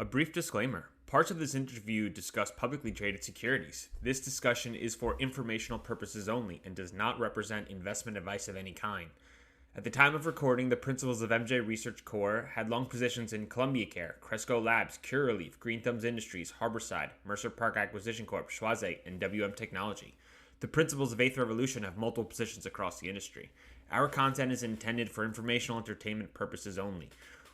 A brief disclaimer. Parts of this interview discuss publicly traded securities. This discussion is for informational purposes only and does not represent investment advice of any kind. At the time of recording, the principals of MJ Research Corp. had long positions in Columbia Care, Cresco Labs, Curaleaf, Green Thumbs Industries, Harborside, Mercer Park Acquisition Corp., Schwaze, and WM Technology. The principals of Eighth Revolution have multiple positions across the industry. Our content is intended for informational entertainment purposes only.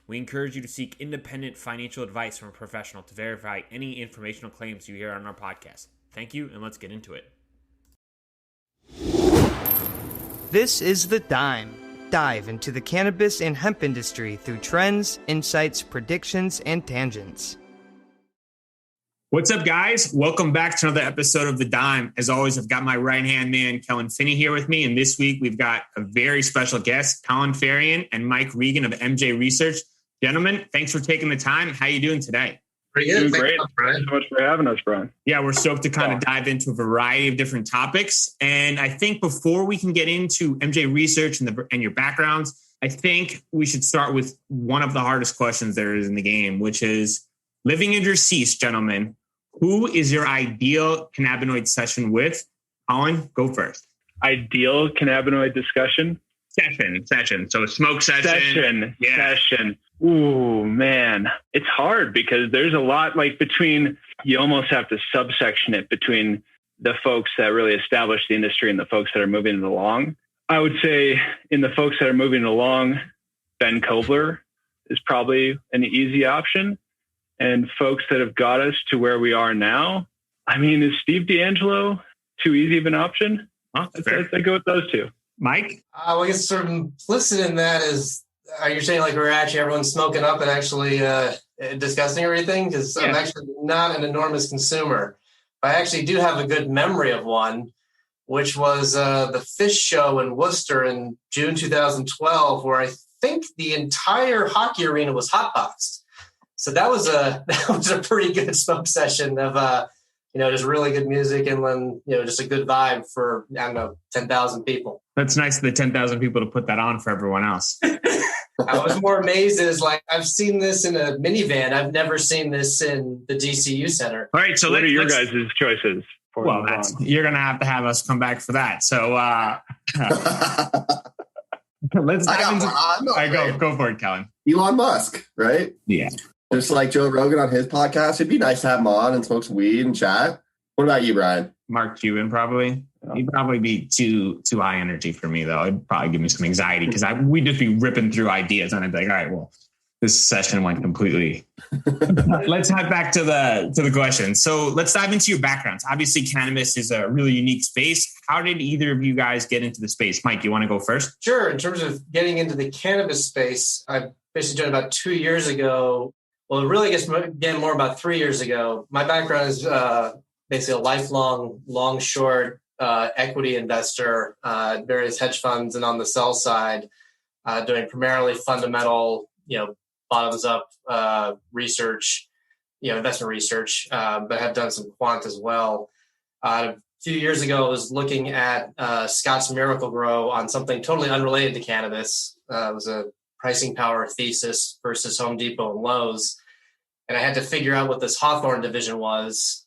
We encourage you to seek independent financial advice from a professional to verify any informational claims you hear on our podcast. Thank you, and let's get into it. This is The Dime. Dive into the cannabis and hemp industry through trends, insights, predictions, and tangents. What's up, guys? Welcome back to another episode of The Dime. As always, I've got my right-hand man, Kellan Finney, here with me. And this week, we've got a very special guest, Colin and Mike Regan of MJ Research. Gentlemen, thanks for taking the time. How are you doing today? Pretty good. Great. Thanks so much for having us, Bryan. Yeah, we're stoked to kind of dive into a variety of different topics. And I think before we can get into MJ Research and your backgrounds, I think we should start with one of the hardest questions there is in the game, which is living in your seats, gentlemen. Who is your ideal cannabinoid session with? Colin, go first. Ideal cannabinoid discussion? Session. So a smoke session. Session. Ooh, man. It's hard because there's a lot you almost have to subsection it between the folks that really establish the industry and the folks that are moving it along. I would say in the folks that are moving it along, Ben Kovler is probably an easy option. And folks that have got us to where we are now, is Steve D'Angelo too easy of an option? I'd go with those two. Mike? I guess sort of implicit in that is, are you saying we're actually everyone's smoking up and actually discussing everything? Because I'm actually not an enormous consumer. I actually do have a good memory of one, which was the Fish Show in Worcester in June 2012, where I think the entire hockey arena was hotboxed. So that was a pretty good smoke session of just really good music and then just a good vibe for 10,000 people. That's nice of the 10,000 people to put that on for everyone else. I was more amazed as I've seen this in a minivan. I've never seen this in the DCU Center. All right, so what are your guys' choices? You're going to have us come back for that. So let's dive into. Go for it, Kellan. Elon Musk, right? Yeah. Just like Joe Rogan on his podcast, it'd be nice to have him on and smoke some weed and chat. What about you, Bryan? Mark Cuban, probably. He'd probably be too high energy for me, though. It'd probably give me some anxiety because we'd just be ripping through ideas, and I'd be like, all right, well, this session went completely. Let's head back to the question. So let's dive into your backgrounds. Obviously, cannabis is a really unique space. How did either of you guys get into the space? Mike, you want to go first? Sure. In terms of getting into the cannabis space, I basically joined about 2 years ago. Well, it really gets again more about 3 years ago. My background is basically a lifelong, long, short equity investor, various hedge funds, and on the sell side, doing primarily fundamental, bottoms up research, investment research, but have done some quant as well. A few years ago, I was looking at Scott's Miracle-Gro on something totally unrelated to cannabis. It was a pricing power thesis versus Home Depot and Lowe's. And I had to figure out what this Hawthorne division was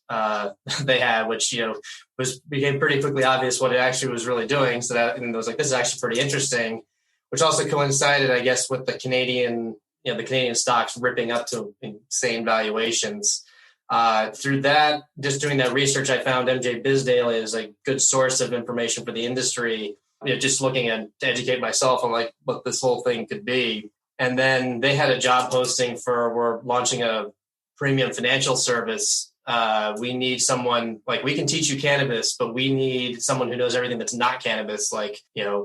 they had, which, became pretty quickly obvious what it actually was really doing. So I was like, this is actually pretty interesting, which also coincided, I guess, with the Canadian stocks ripping up to insane valuations. Through that, just doing that research, I found MJ Biz Daily as a good source of information for the industry. Just looking to educate myself on what this whole thing could be. And then they had a job posting we're launching a premium financial service. We need someone, we can teach you cannabis, but we need someone who knows everything that's not cannabis,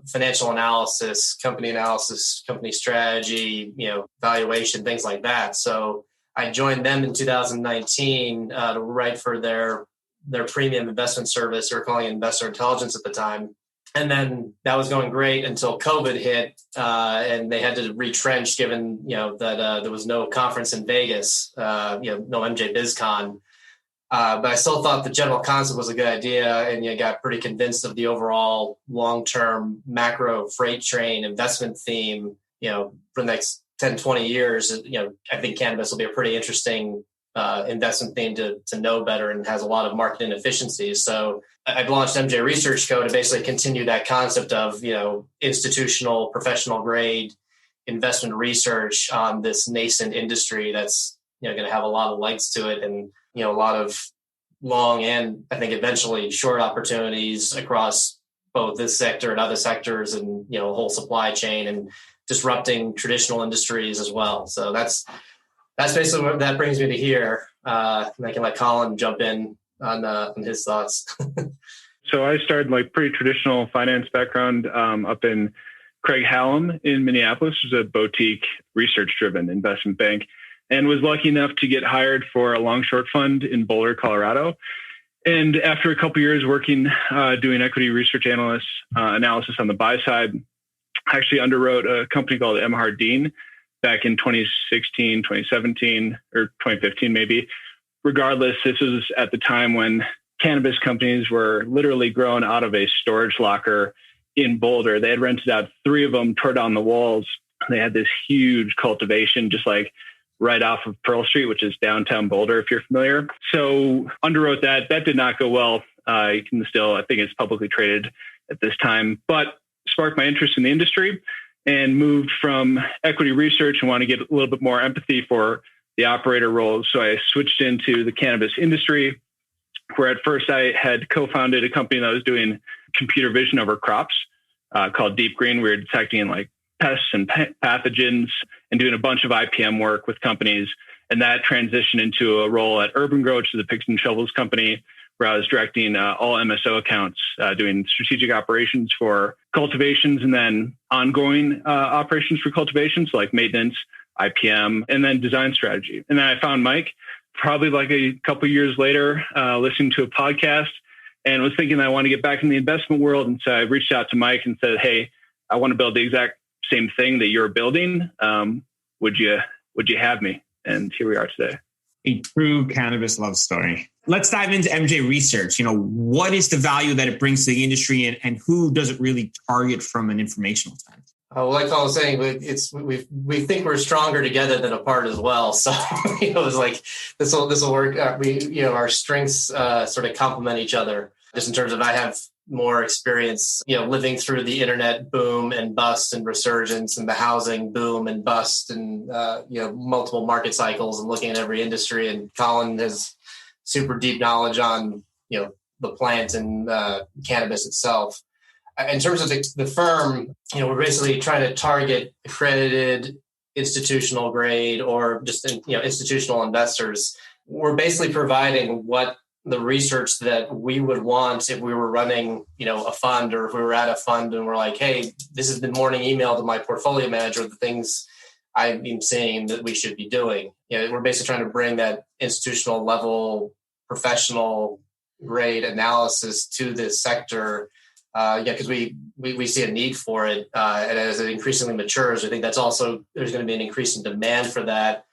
financial analysis, company strategy, valuation, things like that. So I joined them in 2019 to write for their premium investment service. They were calling it Investor Intelligence at the time. And then that was going great until COVID hit, and they had to retrench given, that there was no conference in Vegas, no MJ BizCon. But I still thought the general concept was a good idea, and got pretty convinced of the overall long-term macro freight train investment theme, for the next 10, 20 years, I think cannabis will be a pretty interesting investment theme to know better, and has a lot of market inefficiencies. So I've launched MJ Research Co. to basically continue that concept of, institutional, professional grade investment research on this nascent industry that's, going to have a lot of legs to it, and, a lot of long and I think eventually short opportunities across both this sector and other sectors, and, whole supply chain, and disrupting traditional industries as well. So that's basically what that brings me to here. And I can let Collin jump in on his thoughts. So I started pretty traditional finance background up in Craig-Hallum in Minneapolis, which is a boutique research-driven investment bank, and was lucky enough to get hired for a long-short fund in Boulder, Colorado. And after a couple of years working, doing equity research analysis on the buy side, I actually underwrote a company called M. Hardeen back in 2016, 2017, or 2015 maybe. Regardless, this was at the time when cannabis companies were literally grown out of a storage locker in Boulder. They had rented out 3 of them, tore down the walls. They had this huge cultivation just right off of Pearl Street, which is downtown Boulder, if you're familiar. So underwrote that. That did not go well. You can still, I think it's publicly traded at this time, but sparked my interest in the industry and moved from equity research and want to get a little bit more empathy for the operator roles. So I switched into the cannabis industry, where at first I had co-founded a company that was doing computer vision over crops called Deep Green. We were detecting pests and pathogens and doing a bunch of IPM work with companies. And that transitioned into a role at Urban Grow, which is a picks and shovels company, where I was directing all MSO accounts, doing strategic operations for cultivations, and then ongoing operations for cultivations, like maintenance, IPM, and then design strategy. And then I found Mike probably a couple of years later, listening to a podcast, and was thinking that I want to get back in the investment world. And so I reached out to Mike and said, "Hey, I want to build the exact same thing that you're building. Would you have me?" And here we are today. A true cannabis love story. Let's dive into MJ Research. What is the value that it brings to the industry, and who does it really target from an informational sense? Like I was saying, we think we're stronger together than apart as well. So it's this will work. Our strengths sort of complement each other. Just in terms of, I have more experience, living through the internet boom and bust and resurgence, and the housing boom and bust, and multiple market cycles, and looking at every industry. And Collin has super deep knowledge on the plant and cannabis itself. In terms of the firm, we're basically trying to target accredited institutional grade, or just institutional investors. We're basically providing what the research that we would want if we were running, a fund, or if we were at a fund and we're like, "Hey, this is the morning email to my portfolio manager, the things I'm seeing that we should be doing." We're basically trying to bring that institutional level, professional grade analysis to this sector. Because we see a need for it, and as it increasingly matures, I think that's also, there's going to be an increasing demand for that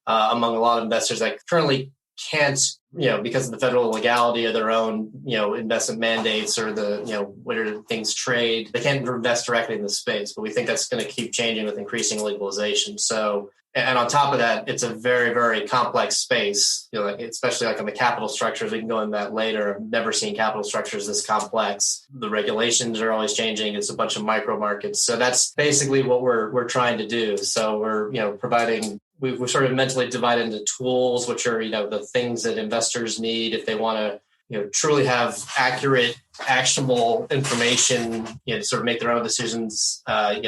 among a lot of investors that currently can't, because of the federal legality of their own, investment mandates, or the, where things trade, they can't invest directly in the space. But we think that's going to keep changing with increasing legalization. So, and on top of that, it's a very, very complex space, especially on the capital structures. We can go into that later. I've never seen capital structures this complex. The regulations are always changing. It's a bunch of micro markets. So that's basically what we're trying to do. So we're providing, we're sort of mentally divided into tools, which are, the things that investors need if they want to, truly have accurate, actionable information, to sort of make their own decisions.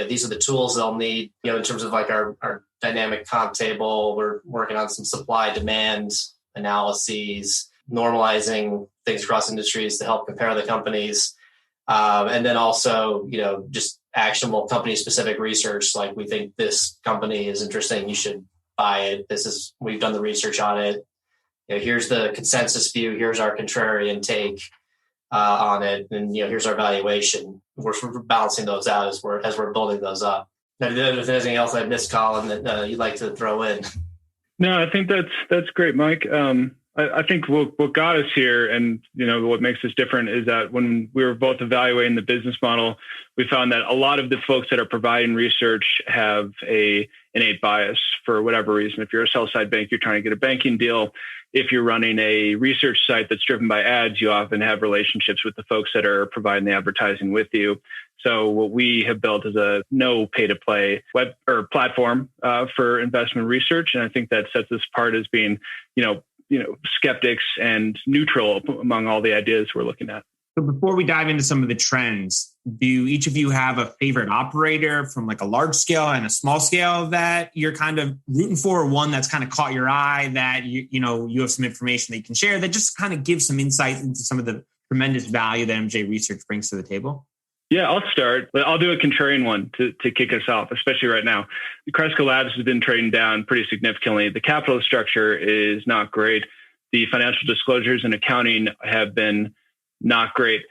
These are the tools they'll need, in terms of our dynamic comp table. We're working on some supply demand analyses, normalizing things across industries to help compare the companies. And then also, just actionable company specific research. Like, we think this company is interesting, you should buy it. We've done the research on it. Here's the consensus view. Here's our contrarian take on it. And, here's our valuation. We're balancing those out as we're building those up. Now, if there's anything else I missed, Collin, that you'd like to throw in? No, I think that's great, Mike. I think what got us here, and what makes us different, is that when we were both evaluating the business model, we found that a lot of the folks that are providing research have a innate bias for whatever reason. If you're a sell-side bank, you're trying to get a banking deal. If you're running a research site that's driven by ads, you often have relationships with the folks that are providing the advertising with you. So what we have built is a no pay-to-play web or platform for investment research, and I think that sets us apart as being, skeptics and neutral among all the ideas we're looking at. So before we dive into some of the trends, do each of you have a favorite operator from like a large scale and a small scale that you're kind of rooting for, or one that's kind of caught your eye that you have some information that you can share that just kind of gives some insight into some of the tremendous value that MJ Research brings to the table? Yeah, I'll start. I'll do a contrarian one to kick us off, especially right now. Cresco Labs has been trading down pretty significantly. The capital structure is not great. The financial disclosures and accounting have been not great.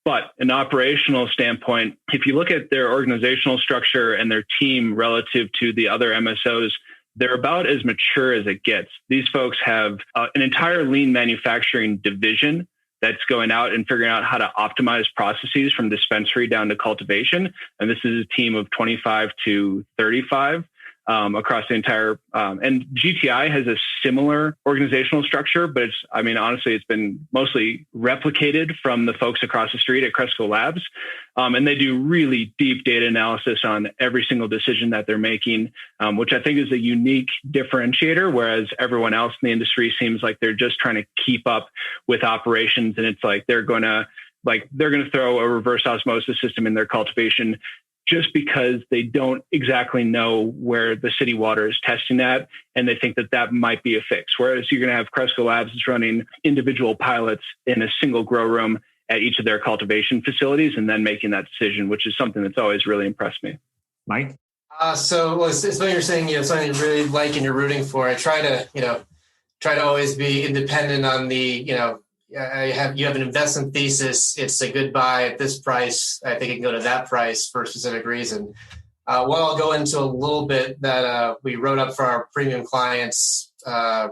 But an operational standpoint, if you look at their organizational structure and their team relative to the other MSOs, they're about as mature as it gets. These folks have an entire lean manufacturing division that's going out and figuring out how to optimize processes from dispensary down to cultivation. And this is a team of 25 to 35 across the entire. And GTI has a similar organizational structure, but honestly, it's been mostly replicated from the folks across the street at Cresco Labs. And they do really deep data analysis on every single decision that they're making, which I think is a unique differentiator, whereas everyone else in the industry seems like they're just trying to keep up with operations. And it's like they're going to throw a reverse osmosis system in their cultivation just because they don't exactly know where the city water is testing at, and they think that might be a fix. Whereas you're going to have Cresco Labs is running individual pilots in a single grow room at each of their cultivation facilities and then making that decision, which is something that's always really impressed me. Mike? So it's funny you're saying, something you really like and you're rooting for. I try to always be independent on the, you have an investment thesis. It's a good buy at this price. I think it can go to that price for a specific reason. What I'll go into a little bit that we wrote up for our premium clients a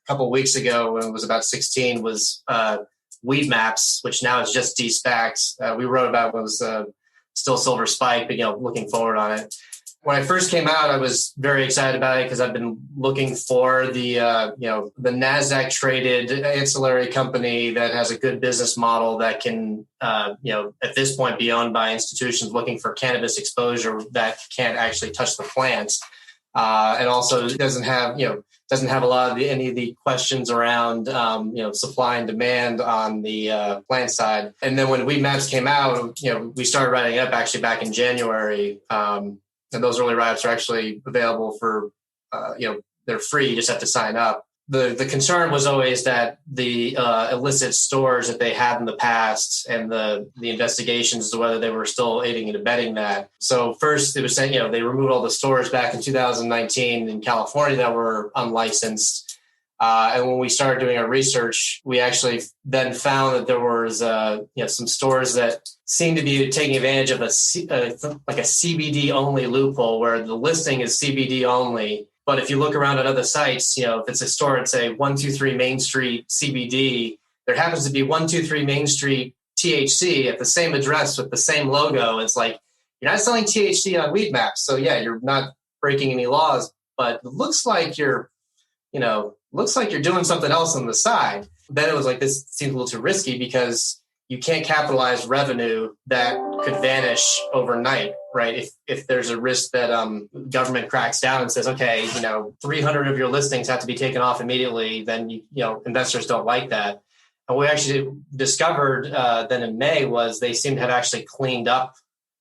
couple of weeks ago when it was about 16 was Weed Maps, which now is just de-SPACed. We wrote about when it was still Silver Spike, but looking forward on it. When I first came out, I was very excited about it because I've been looking for the NASDAQ traded ancillary company that has a good business model that can, at this point be owned by institutions looking for cannabis exposure that can't actually touch the plants. And also doesn't have a lot of any of the questions around, supply and demand on the plant side. And then when Weed Maps came out, we started writing it up actually back in January. And those early write-ups are actually available for, they're free. You just have to sign up. The concern was always that the illicit stores that they had in the past and the investigations as to whether they were still aiding and abetting that. So first it was saying, they removed all the stores back in 2019 in California that were unlicensed. And when we started doing our research, we actually then found that there was, some stores that seemed to be taking advantage of a CBD only loophole where the listing is CBD only. But if you look around at other sites, if it's a store at say 123 Main Street CBD, there happens to be 123 Main Street THC at the same address with the same logo. It's like, you're not selling THC on Weed Maps. So yeah, you're not breaking any laws, but it looks like you're doing something else on the side. Then it was like, this seems a little too risky because you can't capitalize revenue that could vanish overnight, right? If there's a risk that government cracks down and says, okay, 300 of your listings have to be taken off immediately, then investors don't like that. And what we actually discovered then in May was they seem to have actually cleaned up,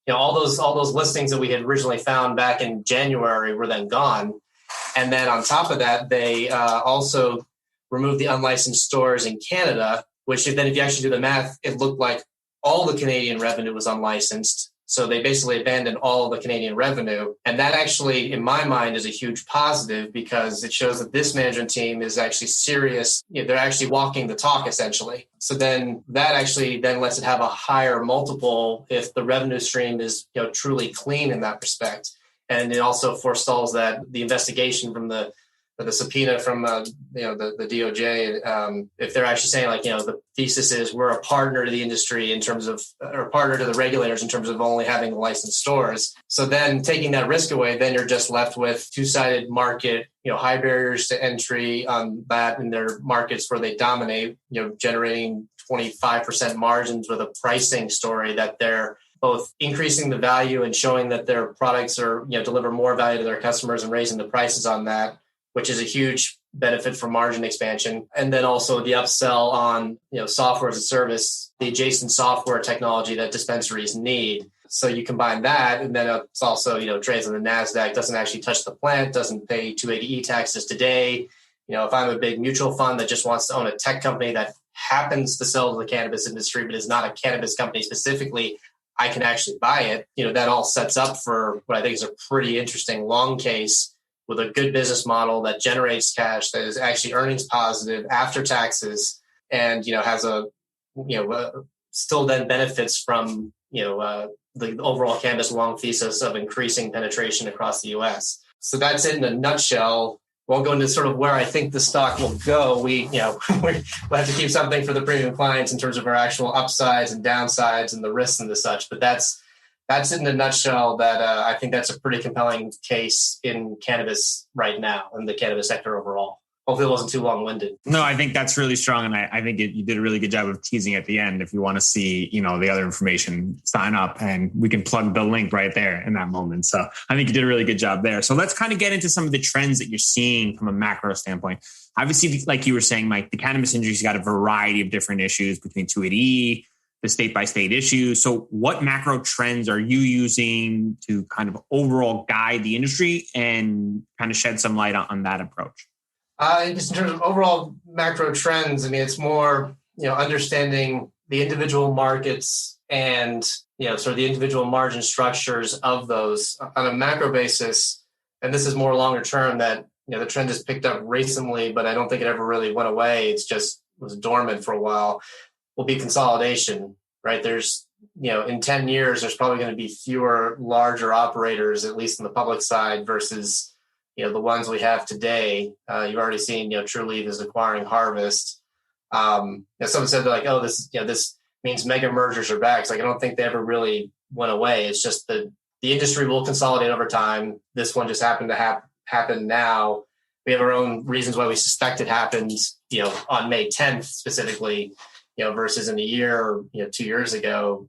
all those listings that we had originally found back in January were then gone. And then on top of that, they also removed the unlicensed stores in Canada, which then if you actually do the math, it looked like all the Canadian revenue was unlicensed. So they basically abandoned all of the Canadian revenue. And that actually, in my mind, is a huge positive because it shows that this management team is actually serious. They're actually walking the talk, essentially. So then that actually then lets it have a higher multiple if the revenue stream is truly clean in that respect. And it also forestalls that the investigation from the the subpoena from the DOJ, if they're actually saying like, the thesis is we're a partner to the industry in terms of, or partner to the regulators in terms of only having licensed stores. So then taking that risk away, then you're just left with two-sided market, high barriers to entry on that in their markets where they dominate, generating 25% margins with a pricing story that they're both increasing the value and showing that their products are, deliver more value to their customers and raising the prices on that, which is a huge benefit for margin expansion. And then also the upsell on, software as a service, the adjacent software technology that dispensaries need. So you combine that, and then it's also, trades on the NASDAQ, doesn't actually touch the plant, doesn't pay 280E taxes today. If I'm a big mutual fund that just wants to own a tech company that happens to sell to the cannabis industry, but is not a cannabis company specifically, I can actually buy it. That all sets up for what I think is a pretty interesting long case with a good business model that generates cash, that is actually earnings positive after taxes, and has still then benefits from the overall cannabis long thesis of increasing penetration across the U.S. So that's it in a nutshell. Won't go into sort of where I think the stock will go. We'll have to keep something for the premium clients in terms of our actual upsides and downsides and the risks and the such. But that's it in a nutshell. That I think that's a pretty compelling case in cannabis right now and the cannabis sector overall. Hopefully it wasn't too long-winded. No, I think that's really strong. And I think you did a really good job of teasing at the end. If you want to see, the other information, sign up and we can plug the link right there in that moment. So I think you did a really good job there. So let's kind of get into some of the trends that you're seeing from a macro standpoint. Obviously, like you were saying, Mike, the cannabis industry's got a variety of different issues between 280E, the state-by-state issues. So what macro trends are you using to kind of overall guide the industry and kind of shed some light on that approach? Just in terms of overall macro trends, it's more, understanding the individual markets and, sort of the individual margin structures of those on a macro basis. And this is more longer term that, the trend has picked up recently, but I don't think it ever really went away. It's just was dormant for a while. Will be consolidation, right? There's, in 10 years, there's probably going to be fewer larger operators, at least on the public side versus the ones we have today. You've already seen, Trulieve is acquiring Harvest. Someone said they're like, oh, this means mega mergers are back. It's like, I don't think they ever really went away. It's just that the industry will consolidate over time. This one just happened to happen now. We have our own reasons why we suspect it happens, on May 10th specifically, versus in a year, 2 years ago,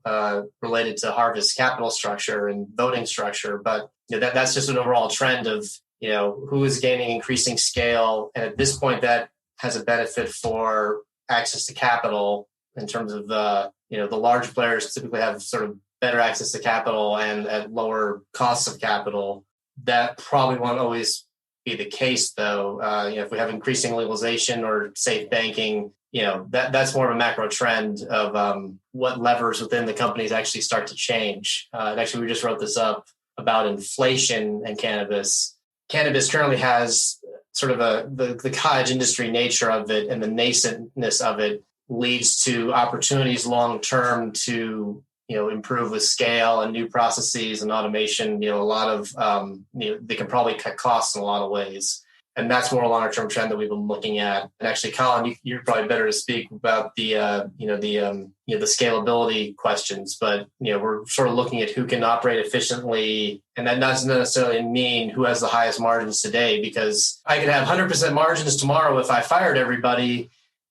related to Harvest capital structure and voting structure. But that's just an overall trend of, who is gaining increasing scale. And at this point, that has a benefit for access to capital in terms of the large players typically have sort of better access to capital and at lower costs of capital. That probably won't always be the case, though. If we have increasing legalization or safe banking, that's more of a macro trend of what levers within the companies actually start to change. And actually, we just wrote this up about inflation and cannabis. Cannabis currently has sort of the cottage industry nature of it, and the nascentness of it leads to opportunities long-term to, improve with scale and new processes and automation. A lot of, they can probably cut costs in a lot of ways. And that's more a longer-term trend that we've been looking at. And actually, Collin, you're probably better to speak about the scalability questions. But we're sort of looking at who can operate efficiently, and that doesn't necessarily mean who has the highest margins today. Because I could have 100% margins tomorrow if I fired everybody,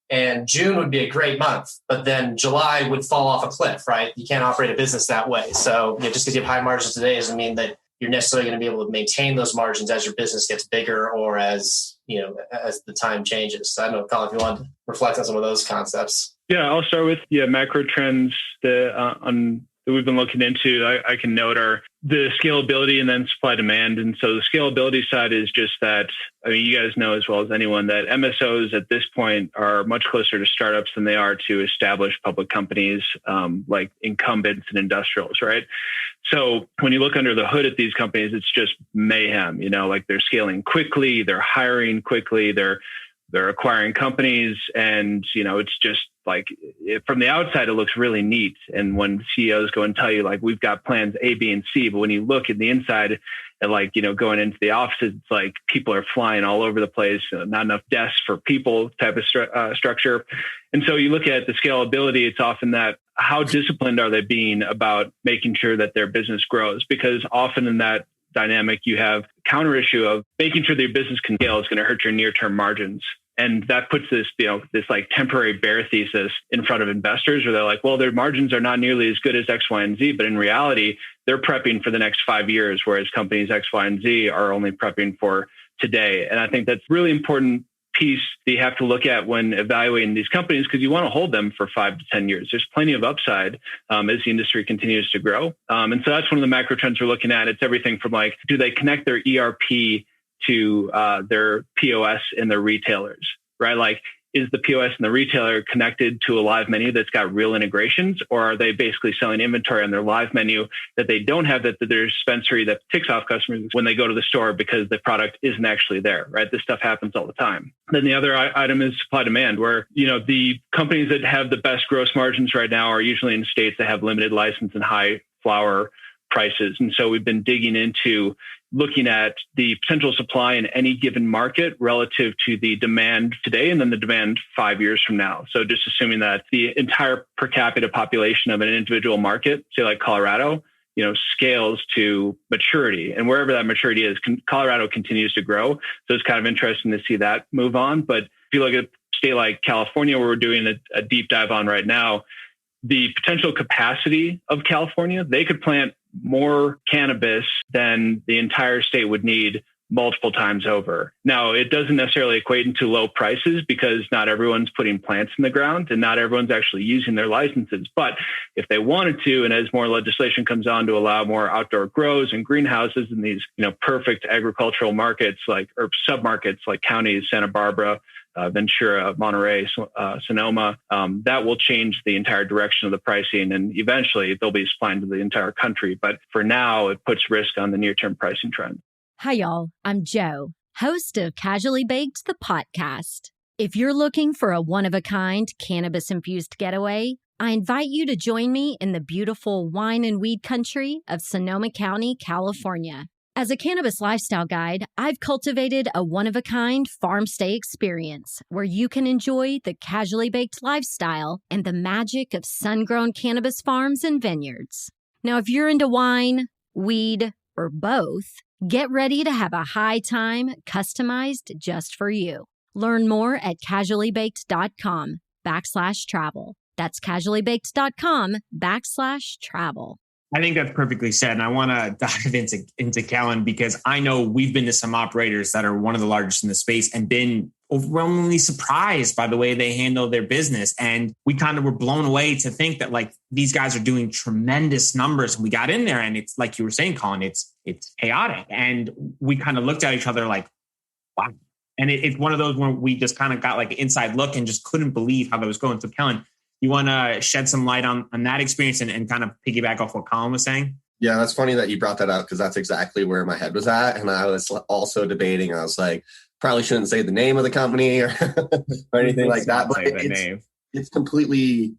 and June would be a great month. But then July would fall off a cliff, right? You can't operate a business that way. So just because you have high margins today doesn't mean that you're necessarily going to be able to maintain those margins as your business gets bigger or as the time changes. So I don't know, Collin, if you want to reflect on some of those concepts. Yeah, I'll start with macro trends that we've been looking into. I can note are the scalability and then supply demand. And so the scalability side is just that, you guys know as well as anyone that MSOs at this point are much closer to startups than they are to established public companies like incumbents and industrials, right? So when you look under the hood at these companies, it's just mayhem, like they're scaling quickly, they're hiring quickly, they're acquiring companies, and it's just like from the outside, it looks really neat. And when CEOs go and tell you, like, we've got plans A, B, and C, but when you look at the inside and like, going into the offices, it's like people are flying all over the place, not enough desks for people type of structure. And so you look at the scalability, it's often that how disciplined are they being about making sure that their business grows? Because often in that dynamic, you have counter issue of making sure that your business can scale is going to hurt your near-term margins. And that puts this, this like temporary bear thesis in front of investors where they're like, well, their margins are not nearly as good as X, Y, and Z. But in reality, they're prepping for the next 5 years, whereas companies X, Y, and Z are only prepping for today. And I think that's really important piece that you have to look at when evaluating these companies, because you want to hold them for 5 to 10 years. There's plenty of upside as the industry continues to grow. And so that's one of the macro trends we're looking at. It's everything from like, do they connect their ERP to their POS and their retailers, right? Like, is the POS and the retailer connected to a live menu that's got real integrations, or are they basically selling inventory on their live menu that they don't have, that their dispensary that ticks off customers when they go to the store because the product isn't actually there, right? This stuff happens all the time. Then the other item is supply demand, where, the companies that have the best gross margins right now are usually in states that have limited license and high flower prices. And so we've been digging into looking at the potential supply in any given market relative to the demand today and then the demand 5 years from now. So just assuming that the entire per capita population of an individual market, say like Colorado, scales to maturity. And wherever that maturity is, Colorado continues to grow. So it's kind of interesting to see that move on. But if you look at a state like California, where we're doing a deep dive on right now, the potential capacity of California, they could plant more cannabis than the entire state would need multiple times over. Now, it doesn't necessarily equate into low prices because not everyone's putting plants in the ground and not everyone's actually using their licenses. But if they wanted to, and as more legislation comes on to allow more outdoor grows and greenhouses in these, perfect agricultural markets or submarkets like counties, Santa Barbara, Ventura, Monterey, Sonoma, that will change the entire direction of the pricing. And eventually they'll be supplying to the entire country. But for now, it puts risk on the near-term pricing trend. Hi, y'all. I'm Joe, host of Casually Baked, the podcast. If you're looking for a one-of-a-kind cannabis-infused getaway, I invite you to join me in the beautiful wine and weed country of Sonoma County, California. As a cannabis lifestyle guide, I've cultivated a one-of-a-kind farm stay experience where you can enjoy the casually baked lifestyle and the magic of sun-grown cannabis farms and vineyards. Now, if you're into wine, weed, or both, get ready to have a high time customized just for you. Learn more at casuallybaked.com/travel. That's casuallybaked.com/travel. I think that's perfectly said. And I want to dive into Kellan because I know we've been to some operators that are one of the largest in the space and been overwhelmingly surprised by the way they handle their business. And we kind of were blown away to think that like these guys are doing tremendous numbers. And we got in there and it's like you were saying, Collin, it's chaotic. And we kind of looked at each other like, wow. And it's one of those where we just kind of got like an inside look and just couldn't believe how that was going. So Kellan, you want to shed some light on that experience and kind of piggyback off what Collin was saying? Yeah, that's funny that you brought that up because that's exactly where my head was at. And I was also debating. I was like, probably shouldn't say the name of the company or, or anything like that. But it's completely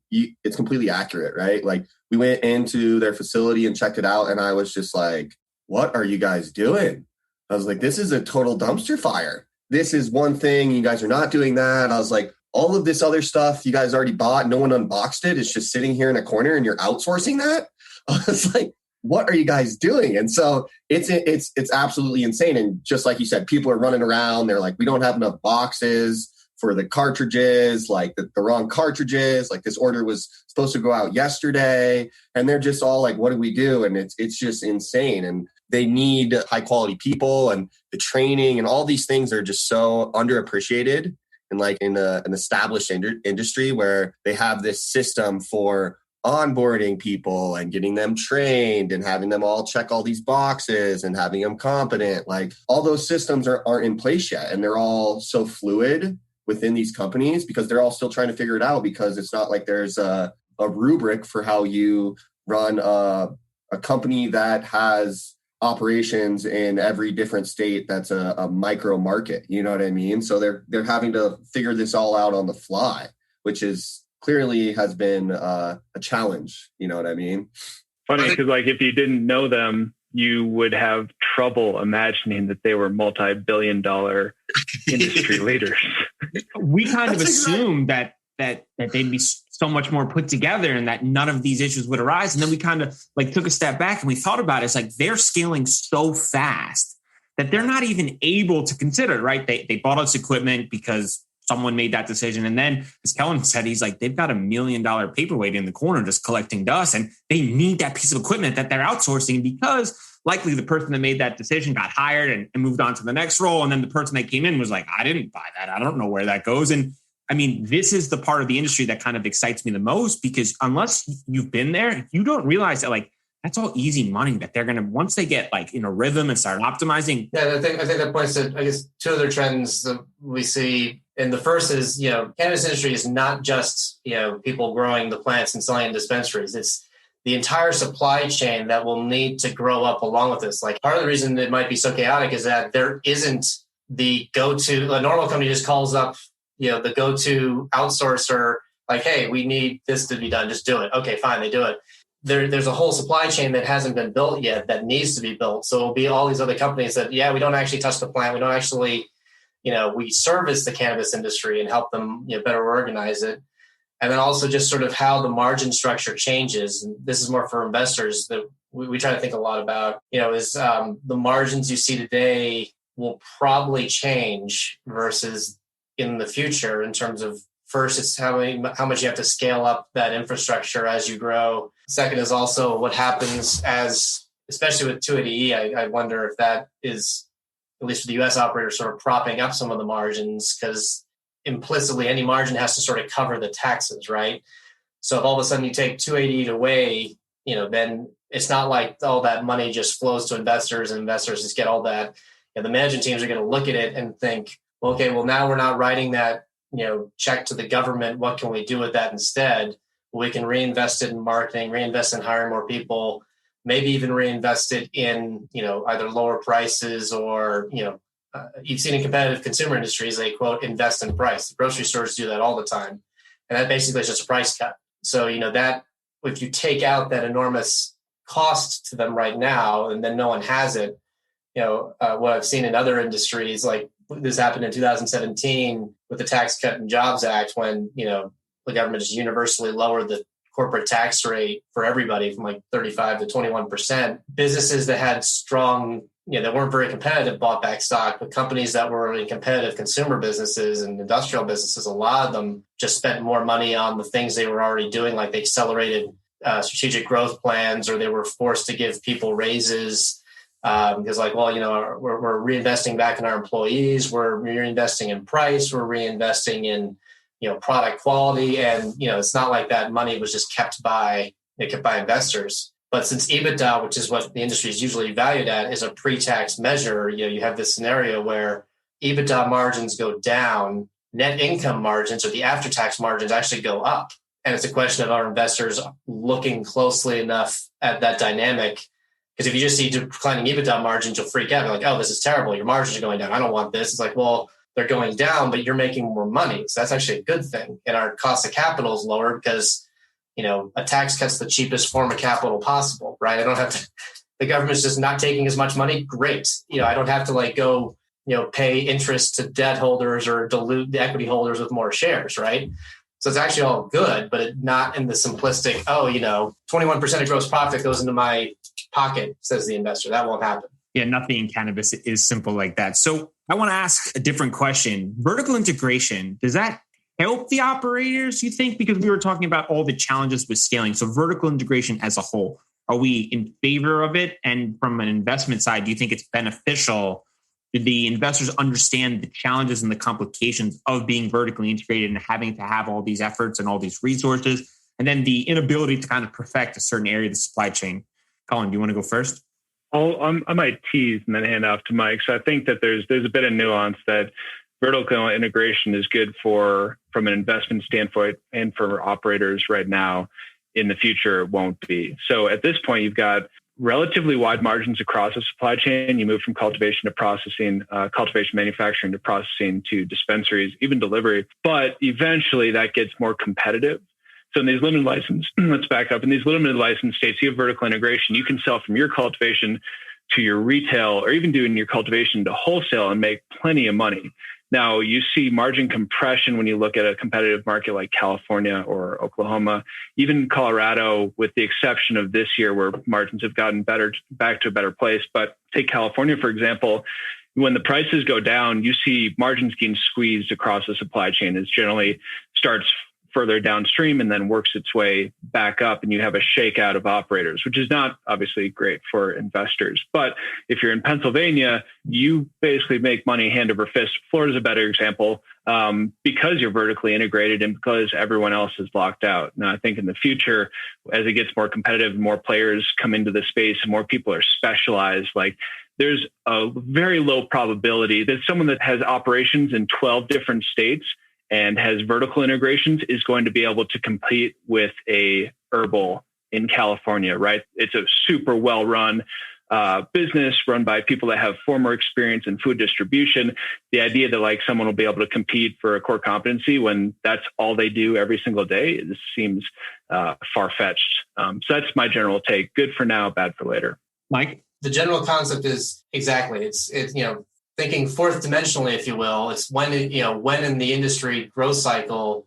accurate, right? Like we went into their facility and checked it out. And I was just like, what are you guys doing? I was like, this is a total dumpster fire. This is one thing. You guys are not doing that. I was like, all of this other stuff you guys already bought, no one unboxed it. It's just sitting here in a corner and you're outsourcing that. I was like, what are you guys doing? And so it's absolutely insane. And just like you said, people are running around. They're like, we don't have enough boxes for the cartridges, like the wrong cartridges. Like this order was supposed to go out yesterday. And they're just all like, what do we do? And it's just insane. And they need high quality people and the training and all these things are just so underappreciated. And like in an established industry where they have this system for onboarding people and getting them trained and having them all check all these boxes and having them competent, like all those systems aren't in place yet. And they're all so fluid within these companies because they're all still trying to figure it out because it's not like there's a rubric for how you run a company that has operations in every different state that's a micro market. You know what I mean? So they're having to figure this all out on the fly, which is clearly has been a challenge. You know what I mean? Funny, because like if you didn't know them, you would have trouble imagining that they were multi-billion-dollar industry leaders. We kind of assumed that they'd be so much more put together and that none of these issues would arise. And then we kind of like took a step back and we thought about it. It's like they're scaling so fast that they're not even able to consider it, right? They bought us equipment because someone made that decision. And then, as Kellan said, he's like, they've got $1 million paperweight in the corner just collecting dust. And they need that piece of equipment that they're outsourcing because likely the person that made that decision got hired and moved on to the next role. And then the person that came in was like, I didn't buy that. I don't know where that goes. And I mean, this is the part of the industry that kind of excites me the most, because unless you've been there, you don't realize that like, that's all easy money that they're going to, once they get like in a rhythm and start optimizing. Yeah, I think that points to, I guess, two other trends that we see. And the first is, cannabis industry is not just, people growing the plants and selling in dispensaries. It's the entire supply chain that will need to grow up along with this. Like part of the reason it might be so chaotic is that there isn't the go-to, a normal company just calls up, the go-to outsourcer, like, hey, we need this to be done. Just do it. Okay, fine. They do it. There's a whole supply chain that hasn't been built yet that needs to be built. So it'll be all these other companies that, we don't actually touch the plant. We don't actually, we service the cannabis industry and help them better organize it. And then also just sort of how the margin structure changes. And this is more for investors that we try to think a lot about, is the margins you see today will probably change versus in the future in terms of, first, it's how much you have to scale up that infrastructure as you grow. Second is also what happens especially with 280E, I wonder if that is, at least for the US operator, sort of propping up some of the margins, because implicitly any margin has to sort of cover the taxes, right? So if all of a sudden you take 280E away, then it's not like all that money just flows to investors and investors just get all that. The management teams are going to look at it and think, okay, well, now we're not writing that check to the government. What can we do with that instead? We can reinvest it in marketing, reinvest in hiring more people, maybe even reinvest it in, either lower prices or, you've seen in competitive consumer industries, they quote, invest in price. The grocery stores do that all the time. And that basically is just a price cut. So, that if you take out that enormous cost to them right now, and then no one has it, what I've seen in other industries, like this happened in 2017 with the Tax Cut and Jobs Act, when, the government just universally lowered the corporate tax rate for everybody from like 35 to 21%. Businesses that had strong, that weren't very competitive bought back stock, but companies that were in competitive consumer businesses and industrial businesses, a lot of them just spent more money on the things they were already doing, like they accelerated strategic growth plans, or they were forced to give people raises. Because we're reinvesting back in our employees, we're reinvesting in price, we're reinvesting in, product quality. And, it's not like that money was just kept by investors. But since EBITDA, which is what the industry is usually valued at, is a pre-tax measure, you have this scenario where EBITDA margins go down, net income margins or the after-tax margins actually go up. And it's a question of our investors looking closely enough at that dynamic. Because if you just see declining EBITDA margins, you'll freak out. You're like, oh, this is terrible. Your margins are going down. I don't want this. It's like, well, they're going down, but you're making more money. So that's actually a good thing. And our cost of capital is lower because, a tax cut's the cheapest form of capital possible, right? I don't have to, the government's just not taking as much money. Great. I don't have to go, pay interest to debt holders or dilute the equity holders with more shares, right? So it's actually all good, but not in the simplistic, 21% of gross profit goes into my pocket, says the investor. That won't happen. Yeah, nothing in cannabis is simple like that. So I want to ask a different question. Vertical integration, does that help the operators, you think? Because we were talking about all the challenges with scaling. So vertical integration as a whole, are we in favor of it? And from an investment side, do you think it's beneficial? Do the investors understand the challenges and the complications of being vertically integrated and having to have all these efforts and all these resources? And then the inability to kind of perfect a certain area of the supply chain. Colin, do you want to go first? I might tease and then hand off to Mike. So I think that there's a bit of nuance that vertical integration is good from an investment standpoint, and for operators right now. In the future, it won't be. So at this point, you've got relatively wide margins across the supply chain. You move from cultivation to processing, cultivation, manufacturing to processing to dispensaries, even delivery. But eventually that gets more competitive. So in these limited license, let's back up. In these limited license states, you have vertical integration. You can sell from your cultivation to your retail, or even doing your cultivation to wholesale and make plenty of money. Now, you see margin compression when you look at a competitive market like California or Oklahoma, even Colorado, with the exception of this year where margins have gotten better, back to a better place. But take California, for example, when the prices go down, you see margins getting squeezed across the supply chain. It generally starts further downstream and then works its way back up, and you have a shakeout of operators, which is not obviously great for investors. But if you're in Pennsylvania, you basically make money hand over fist. Florida's a better example because you're vertically integrated and because everyone else is locked out. Now, I think in the future, as it gets more competitive, more players come into the space and more people are specialized, like there's a very low probability that someone that has operations in 12 different states and has vertical integrations is going to be able to compete with a herbal in California, right? It's a super well-run business run by people that have former experience in food distribution. The idea that like someone will be able to compete for a core competency when that's all they do every single day, it seems far-fetched. So that's my general take. Good for now, bad for later. Mike? The general concept is exactly, it's thinking fourth dimensionally, if you will. It's when in the industry growth cycle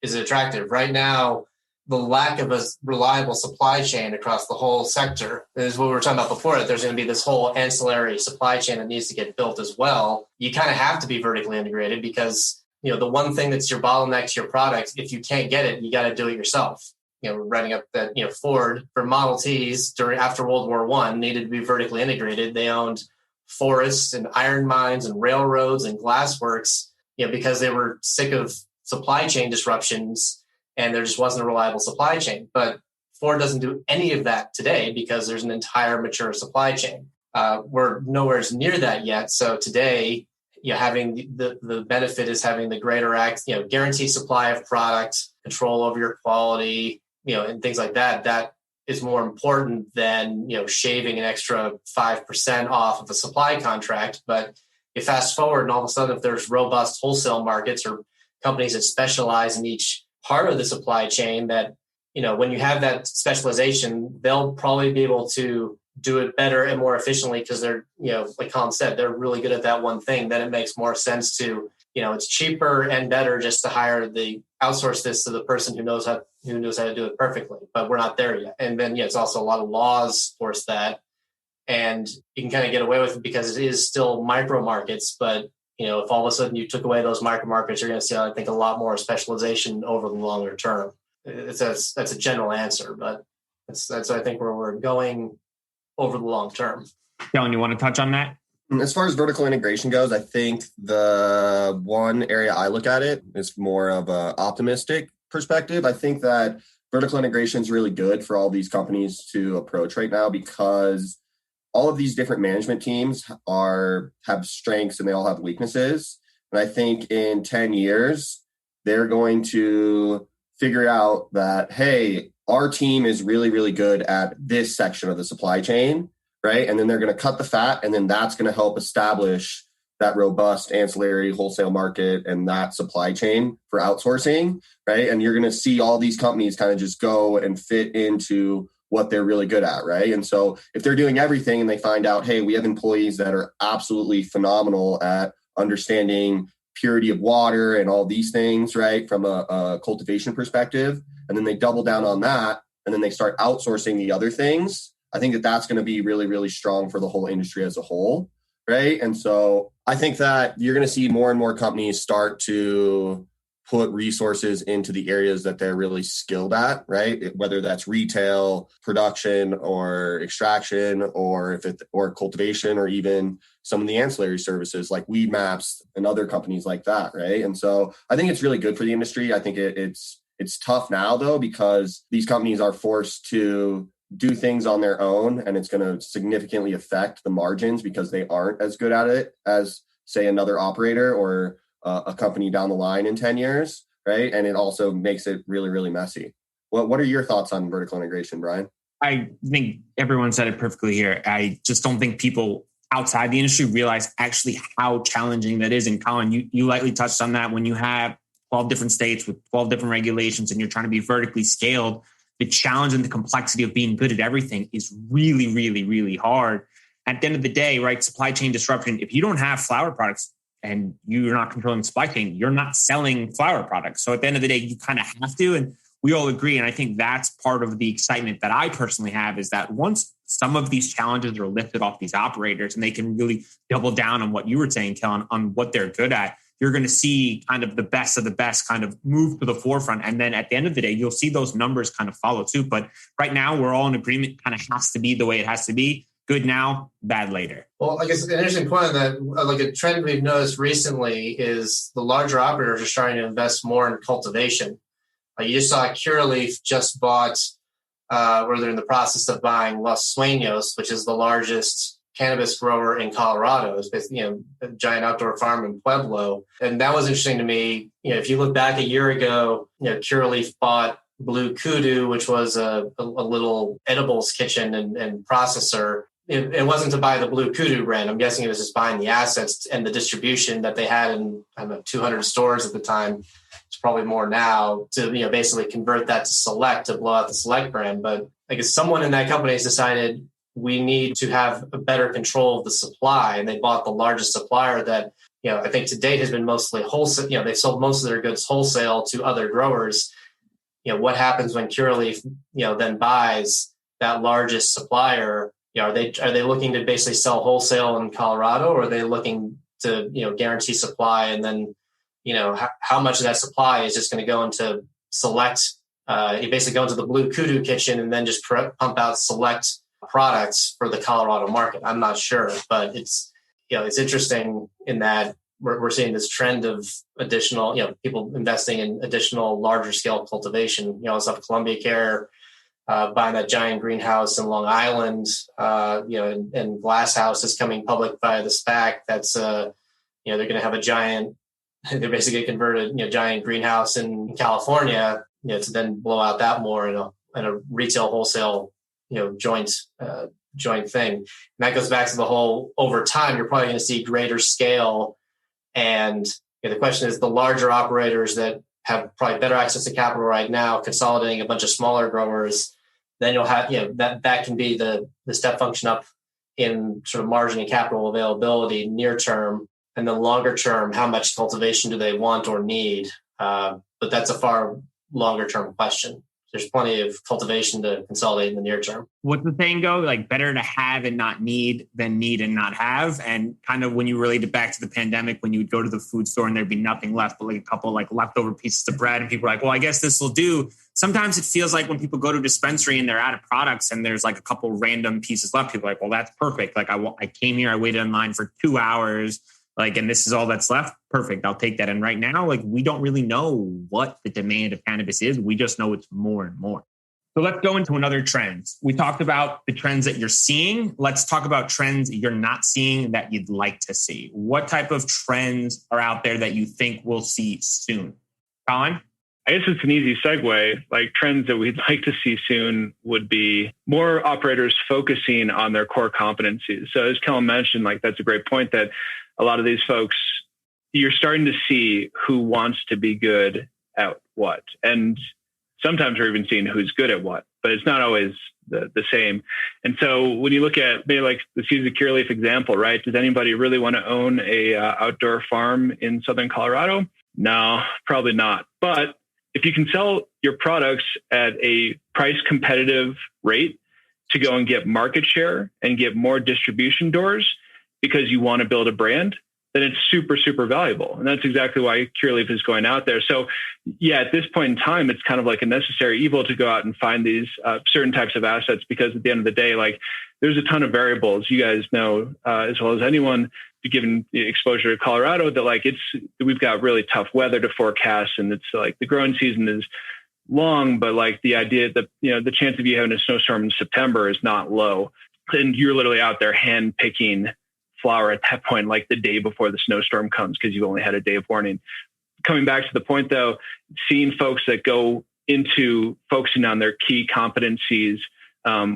is it attractive. Right now, the lack of a reliable supply chain across the whole sector is what we were talking about before. That there's going to be this whole ancillary supply chain that needs to get built as well. You kind of have to be vertically integrated because the one thing that's your bottleneck to your product, if you can't get it, you got to do it yourself. Writing up that Ford for Model Ts after World War I needed to be vertically integrated. They owned forests and iron mines and railroads and glassworks, because they were sick of supply chain disruptions and there just wasn't a reliable supply chain. But Ford doesn't do any of that today because there's an entire mature supply chain. We're nowhere near that yet. So today, having the benefit is having the greater guaranteed supply of product, control over your quality, and things like that. That is more important than, shaving an extra 5% off of a supply contract. But you fast forward and all of a sudden, if there's robust wholesale markets or companies that specialize in each part of the supply chain, that, when you have that specialization, they'll probably be able to do it better and more efficiently because they're, like Colin said, they're really good at that one thing. Then it makes more sense to, it's cheaper and better just to outsource this to the person who knows how to do it perfectly. But we're not there yet. And then, it's also a lot of laws force that. And you can kind of get away with it because it is still micro markets. But, if all of a sudden you took away those micro markets, you're going to see, I think, a lot more specialization over the longer term. That's a general answer, but that's I think where we're going over the long term. Kellan, you want to touch on that? As far as vertical integration goes, I think the one area I look at it is more of an optimistic perspective. I think that vertical integration is really good for all these companies to approach right now because all of these different management teams have strengths and they all have weaknesses. And I think in 10 years, they're going to figure out that, hey, our team is really, really good at this section of the supply chain, right? And then they're going to cut the fat, and then that's going to help establish that robust ancillary wholesale market and that supply chain for outsourcing, right? And you're going to see all these companies kind of just go and fit into what they're really good at, right? And so if they're doing everything and they find out, hey, we have employees that are absolutely phenomenal at understanding purity of water and all these things, right, from a cultivation perspective, and then they double down on that, and then they start outsourcing the other things, I think that that's going to be really, really strong for the whole industry as a whole, right? And so I think that you're going to see more and more companies start to put resources into the areas that they're really skilled at, right? Whether that's retail, production, or extraction, or cultivation, or even some of the ancillary services like weed maps and other companies like that, right? And so I think it's really good for the industry. I think it's tough now though, because these companies are forced to do things on their own, and it's going to significantly affect the margins because they aren't as good at it as, say, another operator or a company down the line in 10 years, right? And it also makes it really, really messy. What are your thoughts on vertical integration, Bryan? I think everyone said it perfectly here. I just don't think people outside the industry realize actually how challenging that is. And Colin, you lightly touched on that. When you have 12 different states with 12 different regulations and you're trying to be vertically scaled, the challenge and the complexity of being good at everything is really, really, really hard. At the end of the day, right, supply chain disruption, if you don't have flower products and you're not controlling the supply chain, you're not selling flower products. So at the end of the day, you kind of have to, and we all agree. And I think that's part of the excitement that I personally have is that once some of these challenges are lifted off these operators and they can really double down on what you were saying, Kellan, on what they're good at, you're going to see kind of the best of the best kind of move to the forefront. And then at the end of the day, you'll see those numbers kind of follow suit. But right now, we're all in agreement, kind of has to be the way it has to be. Good now, bad later. Well, I guess an interesting point on that, like a trend we've noticed recently is the larger operators are starting to invest more in cultivation. You just saw Curaleaf just bought, where they're in the process of buying Los Sueños, which is the largest cannabis grower in Colorado. It's basically, a giant outdoor farm in Pueblo. And that was interesting to me. If you look back a year ago, Curaleaf bought Blue Kudu, which was a little edibles kitchen and processor. It wasn't to buy the Blue Kudu brand. I'm guessing it was just buying the assets and the distribution that they had in 200 stores at the time. It's probably more now to basically convert that to Select, to blow out the Select brand. But I guess someone in that company has decided we need to have a better control of the supply, and they bought the largest supplier that I think to date has been mostly wholesale. They've sold most of their goods wholesale to other growers. What happens when Curaleaf then buys that largest supplier? Are they looking to basically sell wholesale in Colorado, or are they looking to guarantee supply, and then how much of that supply is just going to go into Select? You basically go into the Blue Kudu kitchen and then just pump out Select products for the Colorado market. I'm not sure, but it's interesting in that we're seeing this trend of additional people investing in additional larger scale cultivation. I also have Columbia Care buying that giant greenhouse in Long Island, and Glass House is coming public via the SPAC. That's, they're going to have a giant, they're basically converted, giant greenhouse in California, to then blow out that more in a retail wholesale, joint thing. And that goes back to the whole, over time, you're probably going to see greater scale. And the question is the larger operators that have probably better access to capital right now, consolidating a bunch of smaller growers, then you'll have, that can be the step function up in sort of margin and capital availability near term. And then longer term, how much cultivation do they want or need? But that's a far longer term question. There's plenty of cultivation to consolidate in the near term. What's the saying go? Like better to have and not need than need and not have. And kind of when you relate it back to the pandemic, when you would go to the food store and there'd be nothing left, but like a couple like leftover pieces of bread, and people are like, well, I guess this will do. Sometimes it feels like when people go to a dispensary and they're out of products and there's like a couple random pieces left, people are like, well, that's perfect. Like I came here, I waited in line for 2 hours. And this is all that's left. Perfect. I'll take that. And right now, we don't really know what the demand of cannabis is. We just know it's more and more. So let's go into another trend. We talked about the trends that you're seeing. Let's talk about trends you're not seeing that you'd like to see. What type of trends are out there that you think we'll see soon? Collin? I guess it's an easy segue. Like trends that we'd like to see soon would be more operators focusing on their core competencies. So as Kellan mentioned, that's a great point that a lot of these folks, you're starting to see who wants to be good at what. And sometimes we're even seeing who's good at what, but it's not always the same. And so when you look at maybe let's use the Curaleaf example, right? Does anybody really want to own a outdoor farm in Southern Colorado? No, probably not. But if you can sell your products at a price competitive rate to go and get market share and get more distribution doors, because you want to build a brand, then it's super, super valuable. And that's exactly why Curaleaf is going out there. So yeah, at this point in time, it's kind of like a necessary evil to go out and find these certain types of assets, because at the end of the day, there's a ton of variables. You guys know as well as anyone, given exposure to Colorado, that we've got really tough weather to forecast. And it's the growing season is long, but the idea that, the chance of you having a snowstorm in September is not low. And you're literally out there hand picking flower at that point, the day before the snowstorm comes, because you've only had a day of warning. Coming back to the point though, seeing folks that go into focusing on their key competencies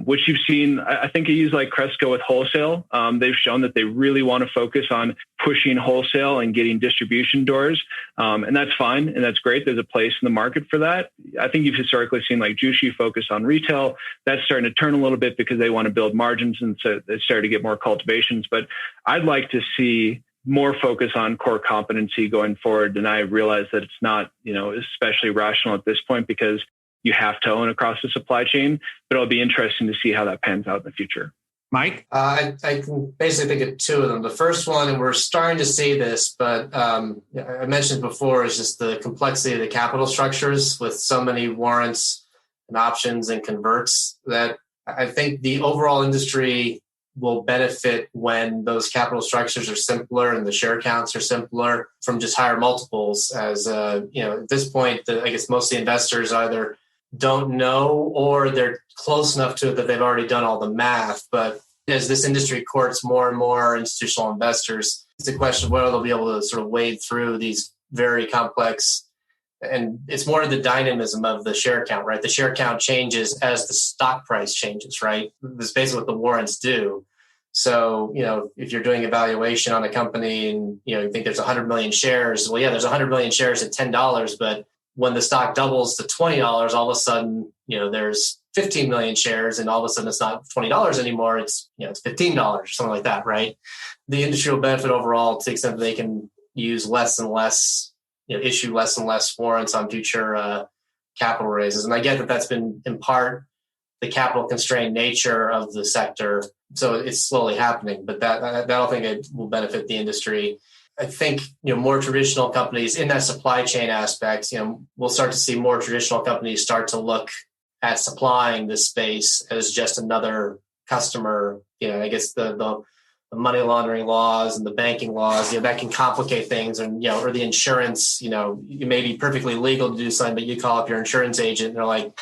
which you've seen. I think you use like Cresco with wholesale. They've shown that they really want to focus on pushing wholesale and getting distribution doors. And that's fine. And that's great. There's a place in the market for that. I think you've historically seen like Jushi focus on retail. That's starting to turn a little bit because they want to build margins. And so they started to get more cultivations. But I'd like to see more focus on core competency going forward. And I realize that it's not, especially rational at this point because you have to own across the supply chain, but it'll be interesting to see how that pans out in the future. Mike? I can basically think of two of them. The first one, and we're starting to see this, but I mentioned before, is just the complexity of the capital structures with so many warrants and options and converts that I think the overall industry will benefit when those capital structures are simpler and the share counts are simpler from just higher multiples. As at this point, I guess most of the investors either don't know or they're close enough to it that they've already done all the math. But as this industry courts more and more institutional investors, it's a question of whether they'll be able to sort of wade through these very complex. And it's more of the dynamism of the share count, right? The share count changes as the stock price changes, right? That's basically what the warrants do. So, if you're doing a valuation on a company and, you think there's 100 million shares, well, yeah, there's 100 million shares at $10, but when the stock doubles to $20, all of a sudden, there's 15 million shares and all of a sudden it's not $20 anymore. It's, it's $15 or something like that, right? The industry will benefit overall to the extent that they can use less and less, issue less and less warrants on future capital raises. And I get that that's been in part the capital constrained nature of the sector. So it's slowly happening, but that'll think it will benefit the industry. I think, more traditional companies in that supply chain aspect, we'll start to see more traditional companies start to look at supplying this space as just another customer. I guess the money laundering laws and the banking laws, that can complicate things, and, or the insurance, it may be perfectly legal to do something, but you call up your insurance agent and they're like,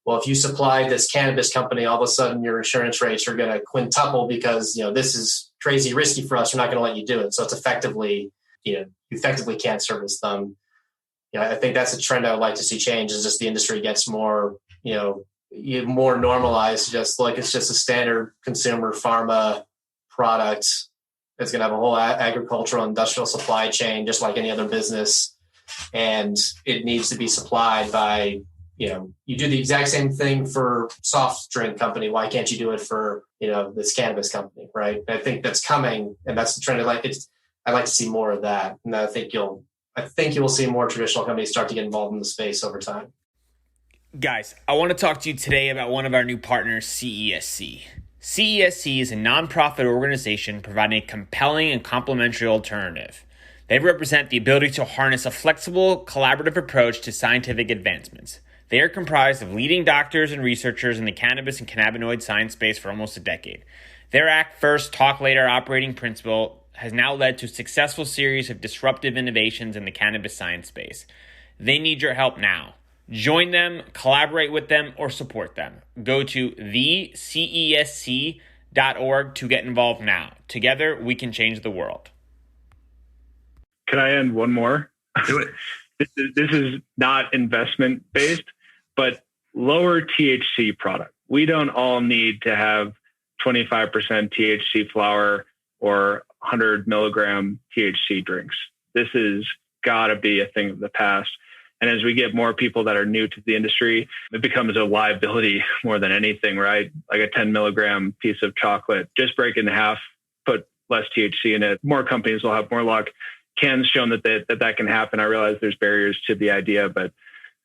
well, if you supply this cannabis company, all of a sudden your insurance rates are going to quintuple because, this is crazy risky for us. We're not going to let you do it. So it's effectively, you effectively can't service them. I think that's a trend I would like to see change, is just the industry gets more, more normalized. Just like it's just a standard consumer pharma product. It's going to have a whole agricultural industrial supply chain, just like any other business. And it needs to be supplied by, you do the exact same thing for soft drink company. Why can't you do it for, this cannabis company, right? And I think that's coming, and that's the trend. I'd like to see more of that. And I think you will see more traditional companies start to get involved in the space over time. Guys, I want to talk to you today about one of our new partners, CESC. CESC is a nonprofit organization providing a compelling and complementary alternative. They represent the ability to harness a flexible, collaborative approach to scientific advancements. They are comprised of leading doctors and researchers in the cannabis and cannabinoid science space for almost a decade. Their act first, talk later operating principle has now led to a successful series of disruptive innovations in the cannabis science space. They need your help now. Join them, collaborate with them, or support them. Go to thecesc.org to get involved now. Together, we can change the world. Can I end one more? Do it. This is not investment based, but lower THC product. We don't all need to have 25% THC flower or 100 milligram THC drinks. This has got to be a thing of the past. And as we get more people that are new to the industry, it becomes a liability more than anything, right? Like a 10 milligram piece of chocolate, just break it in half, put less THC in it. More companies will have more luck. Can's shown that can happen. I realize there's barriers to the idea, but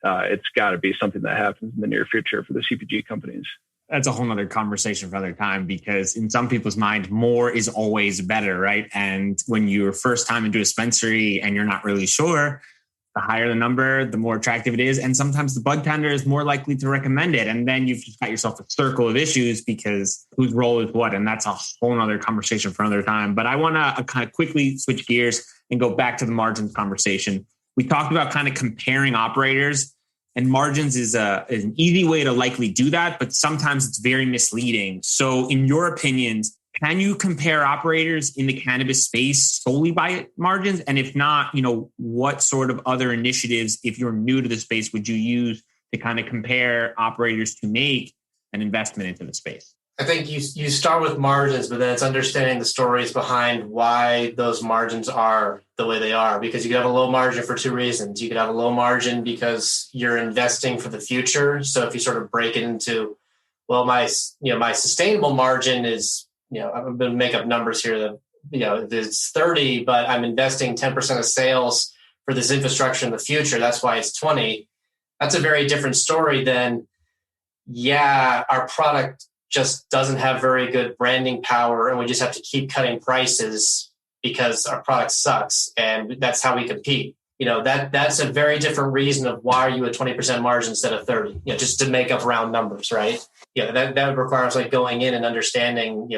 it's got to be something that happens in the near future for the CPG companies. That's a whole nother conversation for another time, because in some people's mind, more is always better, right? And when you're first time into a dispensary and you're not really sure, the higher the number, the more attractive it is. And sometimes the bud tender is more likely to recommend it. And then you've just got yourself a circle of issues because whose role is what? And that's a whole nother conversation for another time. But I want to kind of quickly switch gears and go back to the margins conversation. We talked about kind of comparing operators, and margins is an easy way to likely do that, but sometimes it's very misleading. So in your opinions, can you compare operators in the cannabis space solely by margins? And if not, what sort of other initiatives, if you're new to the space, would you use to kind of compare operators to make an investment into the space? I think you start with margins, but then it's understanding the stories behind why those margins are the way they are. Because you could have a low margin for two reasons. You could have a low margin because you're investing for the future. So if you sort of break it into, well, my sustainable margin is, I'm going to make up numbers here that, it's 30, but I'm investing 10% of sales for this infrastructure in the future. That's why it's 20. That's a very different story than, our product just doesn't have very good branding power and we just have to keep cutting prices because our product sucks and that's how we compete. That's a very different reason of why are you at 20% margin instead of 30, just to make up round numbers, right? That requires like going in and understanding,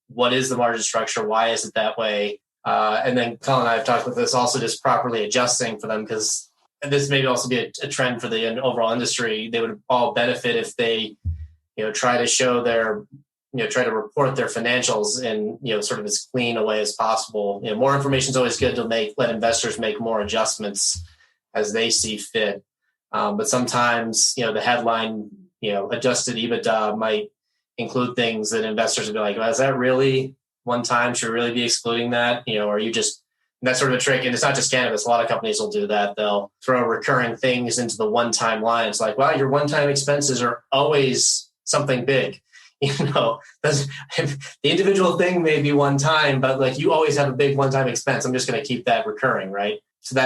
what is the margin structure? Why is it that way? And then Colin and I have talked about this also, just properly adjusting for them, because this may also be a trend for the overall industry. They would all benefit if they, try to show try to report their financials in, sort of as clean a way as possible. More information is always good to let investors make more adjustments as they see fit. But sometimes, the headline, adjusted EBITDA might include things that investors would be like, well, is that really one time? Should we really be excluding that? Or you just, that's sort of a trick. And it's not just cannabis. A lot of companies will do that. They'll throw recurring things into the one-time line. It's like, wow, your one-time expenses are always something big. The individual thing may be one time, but like you always have a big one-time expense. I'm just going to keep that recurring, right? So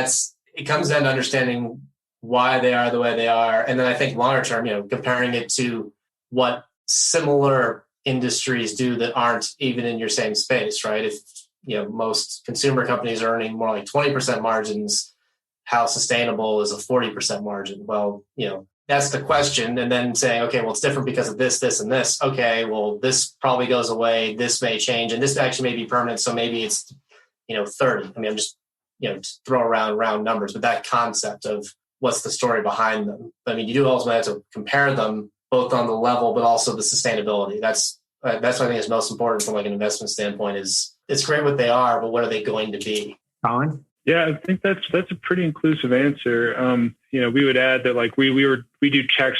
it comes down to understanding why they are the way they are. And then I think longer term, comparing it to what similar industries do that aren't even in your same space, right? If, most consumer companies are earning more like 20% margins, how sustainable is a 40% margin? Well, that's the question. And then saying, okay, well, it's different because of this, this, and this. Okay, well, this probably goes away. This may change. And this actually may be permanent. So maybe it's, 30. I mean, I'm just, just throw around round numbers, but that concept of what's the story behind them. I mean, you do also have to compare them both on the level, but also the sustainability. That's what I think is most important from like an investment standpoint is it's great what they are, but what are they going to be? Collin? Yeah, I think that's a pretty inclusive answer. We would add that like we do checks,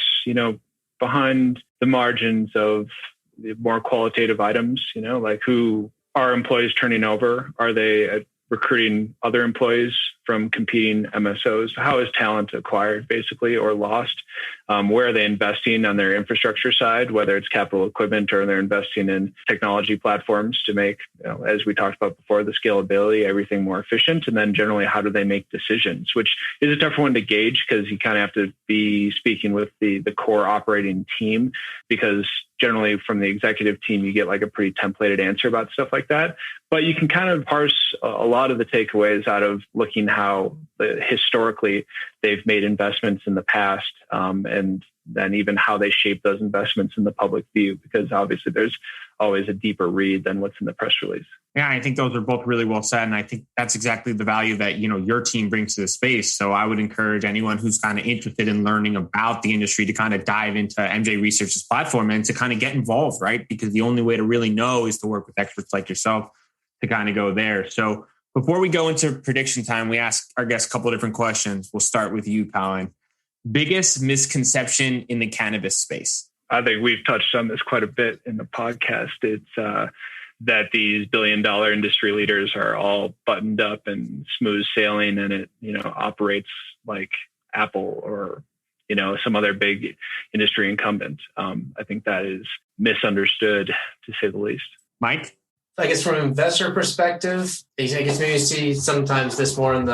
behind the margins of the more qualitative items, like who are employees turning over? Are they recruiting other employees from competing MSOs? How is talent acquired basically or lost? Where are they investing on their infrastructure side, whether it's capital equipment or they're investing in technology platforms to make, as we talked about before, the scalability, everything more efficient. And then generally, how do they make decisions, which is a tougher one to gauge because you kind of have to be speaking with the core operating team, because generally from the executive team, you get like a pretty templated answer about stuff like that. But you can kind of parse a lot of the takeaways out of looking how historically they've made investments in the past, and then even how they shape those investments in the public view, because obviously there's always a deeper read than what's in the press release. Yeah, I think those are both really well said. And I think that's exactly the value that, your team brings to the space. So I would encourage anyone who's kind of interested in learning about the industry to kind of dive into MJ Research's platform and to kind of get involved, right? Because the only way to really know is to work with experts like yourself to kind of go there. So before we go into prediction time, we ask our guests a couple of different questions. We'll start with you, Collin. Biggest misconception in the cannabis space? I think we've touched on this quite a bit in the podcast. It's that these billion-dollar industry leaders are all buttoned up and smooth sailing, and it operates like Apple or some other big industry incumbent. I think that is misunderstood, to say the least. Mike? I guess from an investor perspective, I guess maybe you see sometimes this more in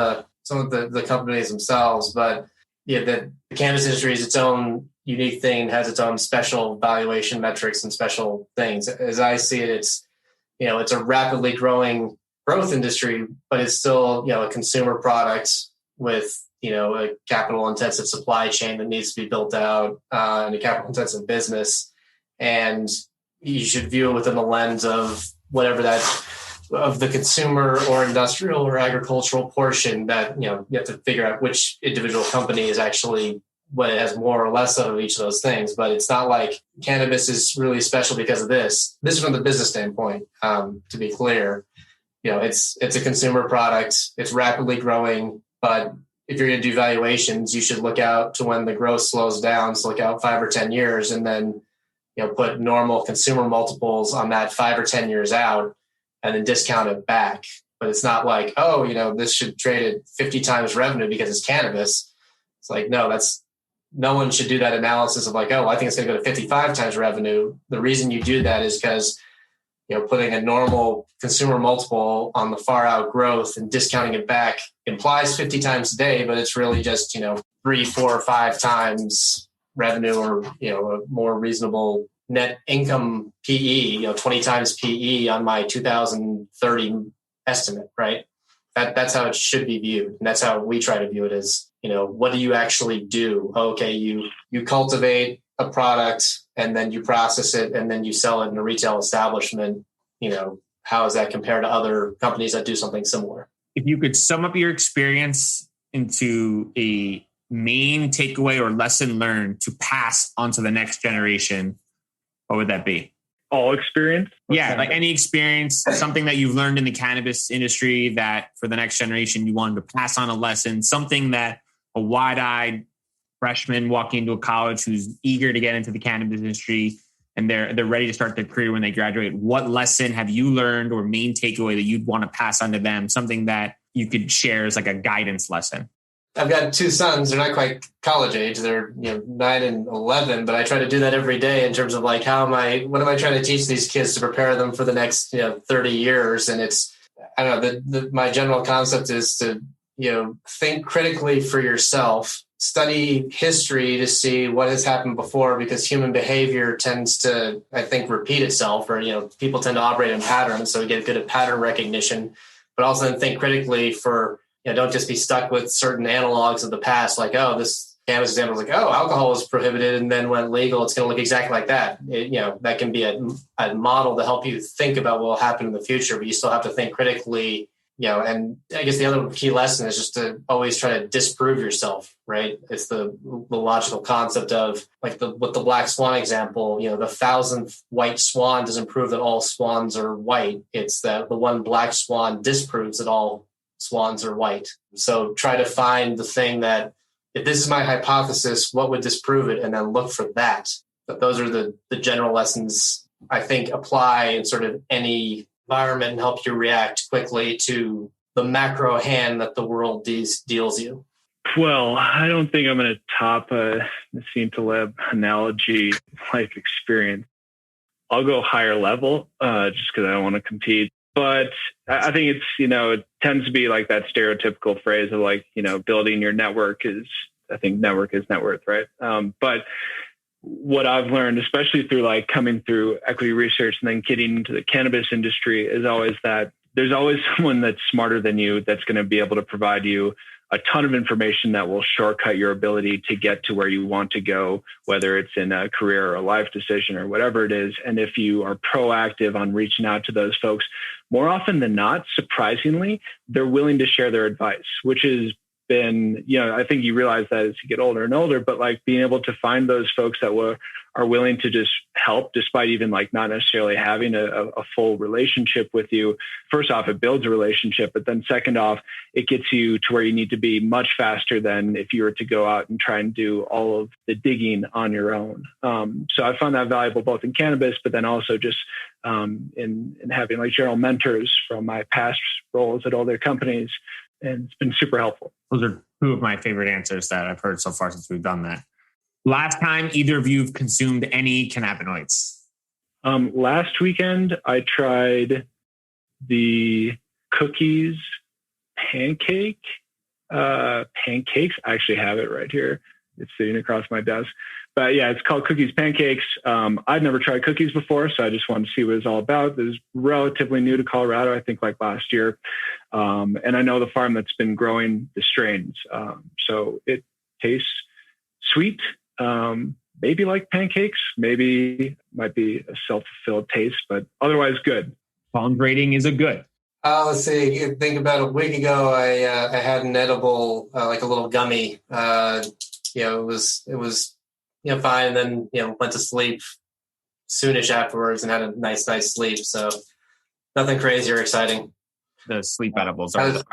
some of the companies themselves, but the cannabis industry is its own unique thing, has its own special valuation metrics and special things. As I see it, it's a rapidly growing growth industry, but it's still, a consumer product with, a capital intensive supply chain that needs to be built out, and a capital intensive business. And you should view it within the lens of whatever of the consumer or industrial or agricultural portion that, you have to figure out which individual company is actually what it has more or less of each of those things. But it's not like cannabis is really special because of this. This is from the business standpoint, to be clear. It's a consumer product. It's rapidly growing, but if you're going to do valuations, you should look out to when the growth slows down. So look out 5 or 10 years and then put normal consumer multiples on that 5 or 10 years out and then discount it back. But it's not like, this should trade at 50 times revenue because it's cannabis. It's like, no one should do that analysis of like, I think it's going to go to 55 times revenue. The reason you do that is because, putting a normal consumer multiple on the far out growth and discounting it back implies 50 times a day, but it's really just, 3, 4, 5 times revenue, or, a more reasonable net income PE, 20 times PE on my 2030 estimate, right? That's how it should be viewed. And that's how we try to view it as, what do you actually do? Okay, you cultivate a product and then you process it and then you sell it in a retail establishment. How does that compare to other companies that do something similar? If you could sum up your experience into a main takeaway or lesson learned to pass on to the next generation, what would that be? All experience? Yeah, like any experience, something that you've learned in the cannabis industry that for the next generation you wanted to pass on a lesson, something that a wide-eyed freshman walking into a college who's eager to get into the cannabis industry and they're ready to start their career when they graduate. What lesson have you learned or main takeaway that you'd want to pass on to them? Something that you could share as like a guidance lesson. I've got 2 sons. They're not quite college age. They're 9 and 11, but I try to do that every day in terms of like, what am I trying to teach these kids to prepare them for the next 30 years? And it's, I don't know, my general concept is to, think critically for yourself, study history to see what has happened before, because human behavior tends to, I think, repeat itself, or, people tend to operate in patterns. So get good at pattern recognition, but also then think critically for, don't just be stuck with certain analogs of the past, like, this cannabis example is like, alcohol was prohibited and then went legal. It's going to look exactly like that. That can be a model to help you think about what will happen in the future, but you still have to think critically, and I guess the other key lesson is just to always try to disprove yourself, right? It's the logical concept of like with the black swan example, the 1,000th white swan doesn't prove that all swans are white. It's that the one black swan disproves that all swans are white. So try to find the thing that, if this is my hypothesis, what would disprove it? And then look for that. But those are the general lessons I think apply in sort of any environment and help you react quickly to the macro hand that the world deals you. Well, I don't think I'm going to top the Nassim Taleb analogy life experience. I'll go higher level just because I don't want to compete. But I think it's, it tends to be like that stereotypical phrase of like, building your network is, I think network is net worth, right? But what I've learned, especially through like coming through equity research and then getting into the cannabis industry, is always that there's always someone that's smarter than you that's going to be able to provide you a ton of information that will shortcut your ability to get to where you want to go, whether it's in a career or a life decision or whatever it is. And if you are proactive on reaching out to those folks, more often than not, surprisingly, they're willing to share their advice, which has been, I think you realize that as you get older and older, but like being able to find those folks that are willing to just help, despite even like not necessarily having a full relationship with you. First off, it builds a relationship, but then second off, it gets you to where you need to be much faster than if you were to go out and try and do all of the digging on your own. So I found that valuable both in cannabis, but then also just in having like general mentors from my past roles at older companies. And it's been super helpful. Those are 2 of my favorite answers that I've heard so far since we've done that. Last time either of you have consumed any cannabinoids? Last weekend, I tried the cookies pancakes. I actually have it right here. It's sitting across my desk. But yeah, it's called Cookies Pancakes. I'd never tried cookies before, so I just wanted to see what it's all about. It was relatively new to Colorado, I think like last year. And I know the farm that's been growing the strains. So it tastes sweet, maybe like pancakes, maybe might be a self-fulfilled taste, but otherwise good. Farm grading is a good. Let's see. I think about a week ago, I had an edible, like a little gummy. It was fine. And then, went to sleep soonish afterwards and had a nice sleep. So nothing crazy or exciting. The sleep edibles are the best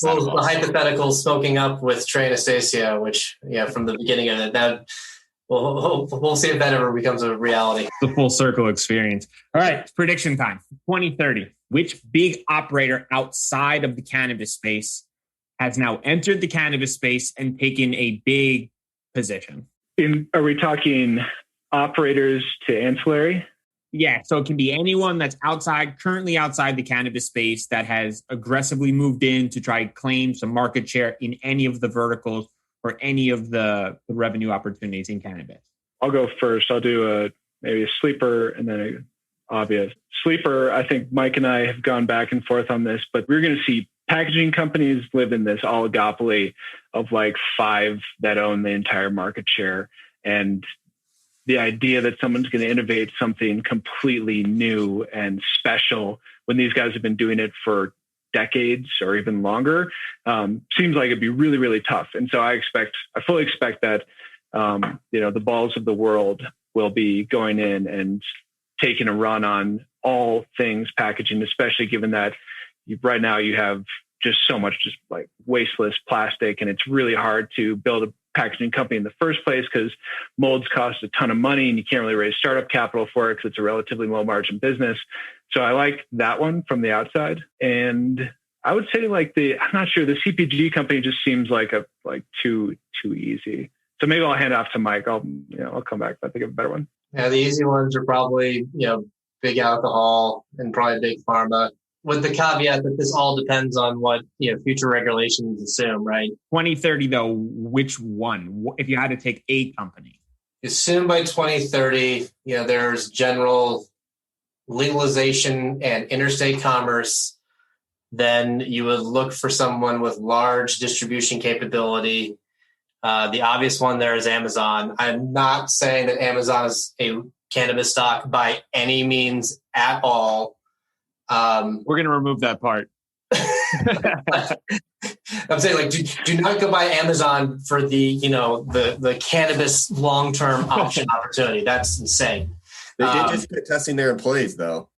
cool edibles. The hypothetical smoking up with Trey Anastasia, which, from the beginning of it, that We'll see if that ever becomes a reality. The full circle experience. All right, prediction time. 2030. Which big operator outside of the cannabis space has now entered the cannabis space and taken a big position? Are we talking operators to ancillary? Yeah, so it can be anyone that's currently outside the cannabis space that has aggressively moved in to try to claim some market share in any of the verticals or any of the revenue opportunities in cannabis. I'll go first. I'll do maybe a sleeper and then an obvious. Sleeper, I think Mike and I have gone back and forth on this, but we're going to see packaging companies live in this oligopoly of like 5 that own the entire market share. And the idea that someone's going to innovate something completely new and special when these guys have been doing it for decades or even longer seems like it'd be really, really tough. And so I fully expect that, the balls of the world will be going in and taking a run on all things packaging, especially given that right now you have just so much just like wasteless plastic, and it's really hard to build a packaging company in the first place because molds cost a ton of money and you can't really raise startup capital for it because it's a relatively low margin business. So I like that one from the outside. And I would say I'm not sure, the CPG company just seems like too easy. So maybe I'll hand it off to Mike. I'll come back if I think of a better one. Yeah, the easy ones are probably, big alcohol and probably big pharma, with the caveat that this all depends on what, future regulations assume, right? 2030 though, which one? If you had to take a company? Assume by 2030, there's general legalization and interstate commerce, then you would look for someone with large distribution capability. The obvious one there is Amazon. I'm not saying that Amazon is a cannabis stock by any means at all. We're going to remove that part. I'm saying do not go by Amazon for the cannabis long-term option opportunity. That's insane. They did just quit testing their employees though.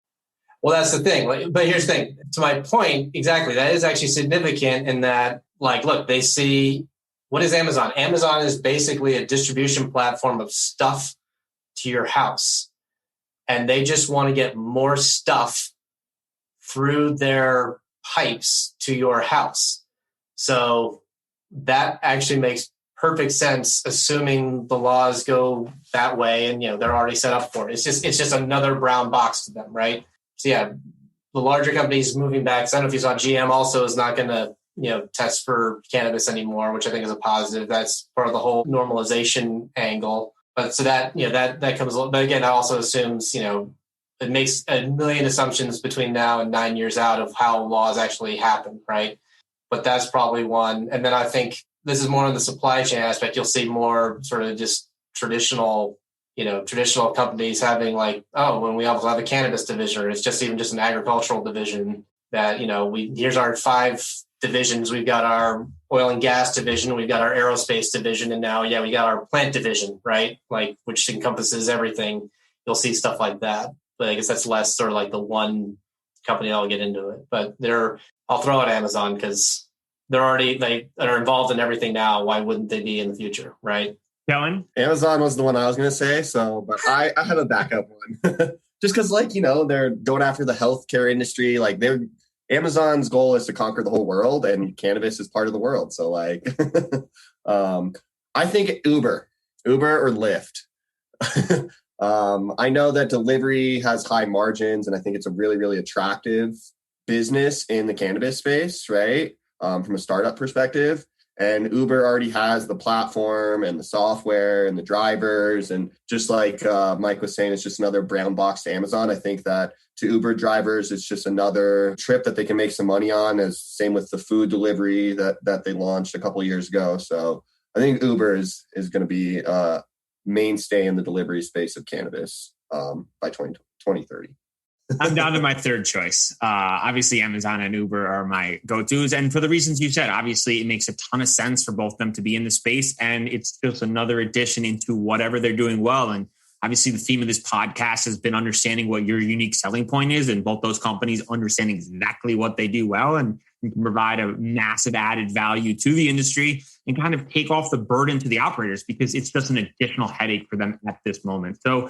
Well, that's the thing. But here's the thing. To my point, exactly, that is actually significant in that, look, they see, what is Amazon? Amazon is basically a distribution platform of stuff to your house. And they just want to get more stuff through their pipes to your house. So that actually makes perfect sense, assuming the laws go that way and, they're already set up for it. It's just another brown box to them, right? So yeah, the larger companies moving back. So I don't know if you saw GM also is not going to, test for cannabis anymore, which I think is a positive. That's part of the whole normalization angle. But so that, that comes, but again, that also assumes, it makes a million assumptions between now and 9 years out of how laws actually happen, right? But that's probably one. And then I think this is more on the supply chain aspect. You'll see more sort of just traditional companies having when we also have a cannabis division, or it's just even just an agricultural division that, here's our 5 divisions. We've got our oil and gas division, we've got our aerospace division, and now, we got our plant division, right? Which encompasses everything. You'll see stuff like that. But I guess that's less sort of the one company that'll get into it. But I'll throw out Amazon because they are involved in everything now. Why wouldn't they be in the future, right? Kellan? Amazon was the one I was going to say. So, but I had a backup one. Just because, they're going after the healthcare industry. Amazon's goal is to conquer the whole world, and cannabis is part of the world. So, I think Uber or Lyft. I know that delivery has high margins, and I think it's a really, really attractive business in the cannabis space, right? From a startup perspective. And Uber already has the platform and the software and the drivers. And just like Mike was saying, it's just another brown box to Amazon. I think that to Uber drivers, it's just another trip that they can make some money on, as same with the food delivery that they launched a couple of years ago. So I think Uber is going to be a mainstay in the delivery space of cannabis by 2030. I'm down to my third choice. Obviously, Amazon and Uber are my go-tos. And for the reasons you said, obviously, it makes a ton of sense for both of them to be in the space. And it's just another addition into whatever they're doing well. And obviously, the theme of this podcast has been understanding what your unique selling point is. And both those companies understand exactly what they do well. And and can provide a massive added value to the industry and kind of take off the burden to the operators because it's just an additional headache for them at this moment. So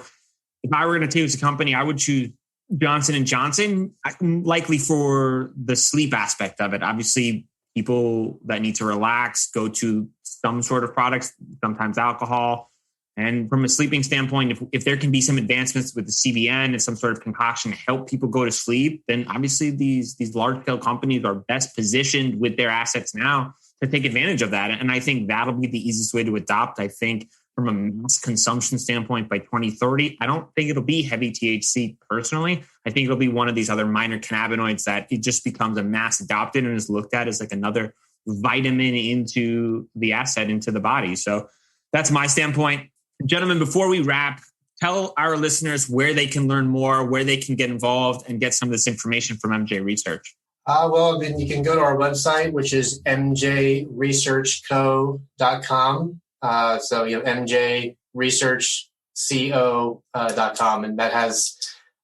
if I were going to choose a company, I would choose Johnson & Johnson, likely for the sleep aspect of it. Obviously, people that need to relax go to some sort of products, sometimes alcohol. And from a sleeping standpoint, if there can be some advancements with the CBN and some sort of concoction to help people go to sleep, then obviously these large-scale companies are best positioned with their assets now to take advantage of that. And I think that'll be the easiest way to adopt. I think from a mass consumption standpoint by 2030, I don't think it'll be heavy THC personally. I think it'll be one of these other minor cannabinoids that it just becomes a mass adopted and is looked at as like another vitamin into the asset, into the body. So that's my standpoint. Gentlemen, before we wrap, tell our listeners where they can learn more, where they can get involved and get some of this information from MJ Research. Well, then you can go to our website, which is mjresearchco.com. So, mjresearchco.com. And that has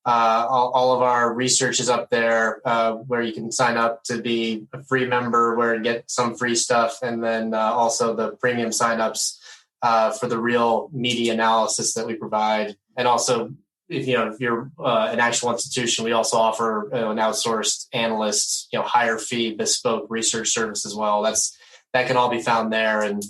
all of our research is up there where you can sign up to be a free member, where you get some free stuff. And then also the premium signups for the real media analysis that we provide. And also, if you're an actual institution, we also offer an outsourced analyst, higher fee, bespoke research service as well. That can all be found there. And,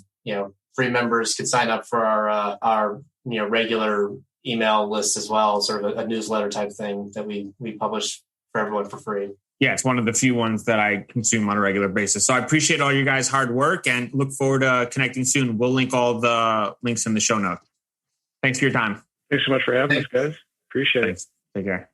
free members could sign up for our regular email list as well, sort of a newsletter type thing that we publish for everyone for free. Yeah, it's one of the few ones that I consume on a regular basis. So I appreciate all you guys' hard work and look forward to connecting soon. We'll link all the links in the show notes. Thanks for your time. Thanks so much for having us, guys. Appreciate it. Take care.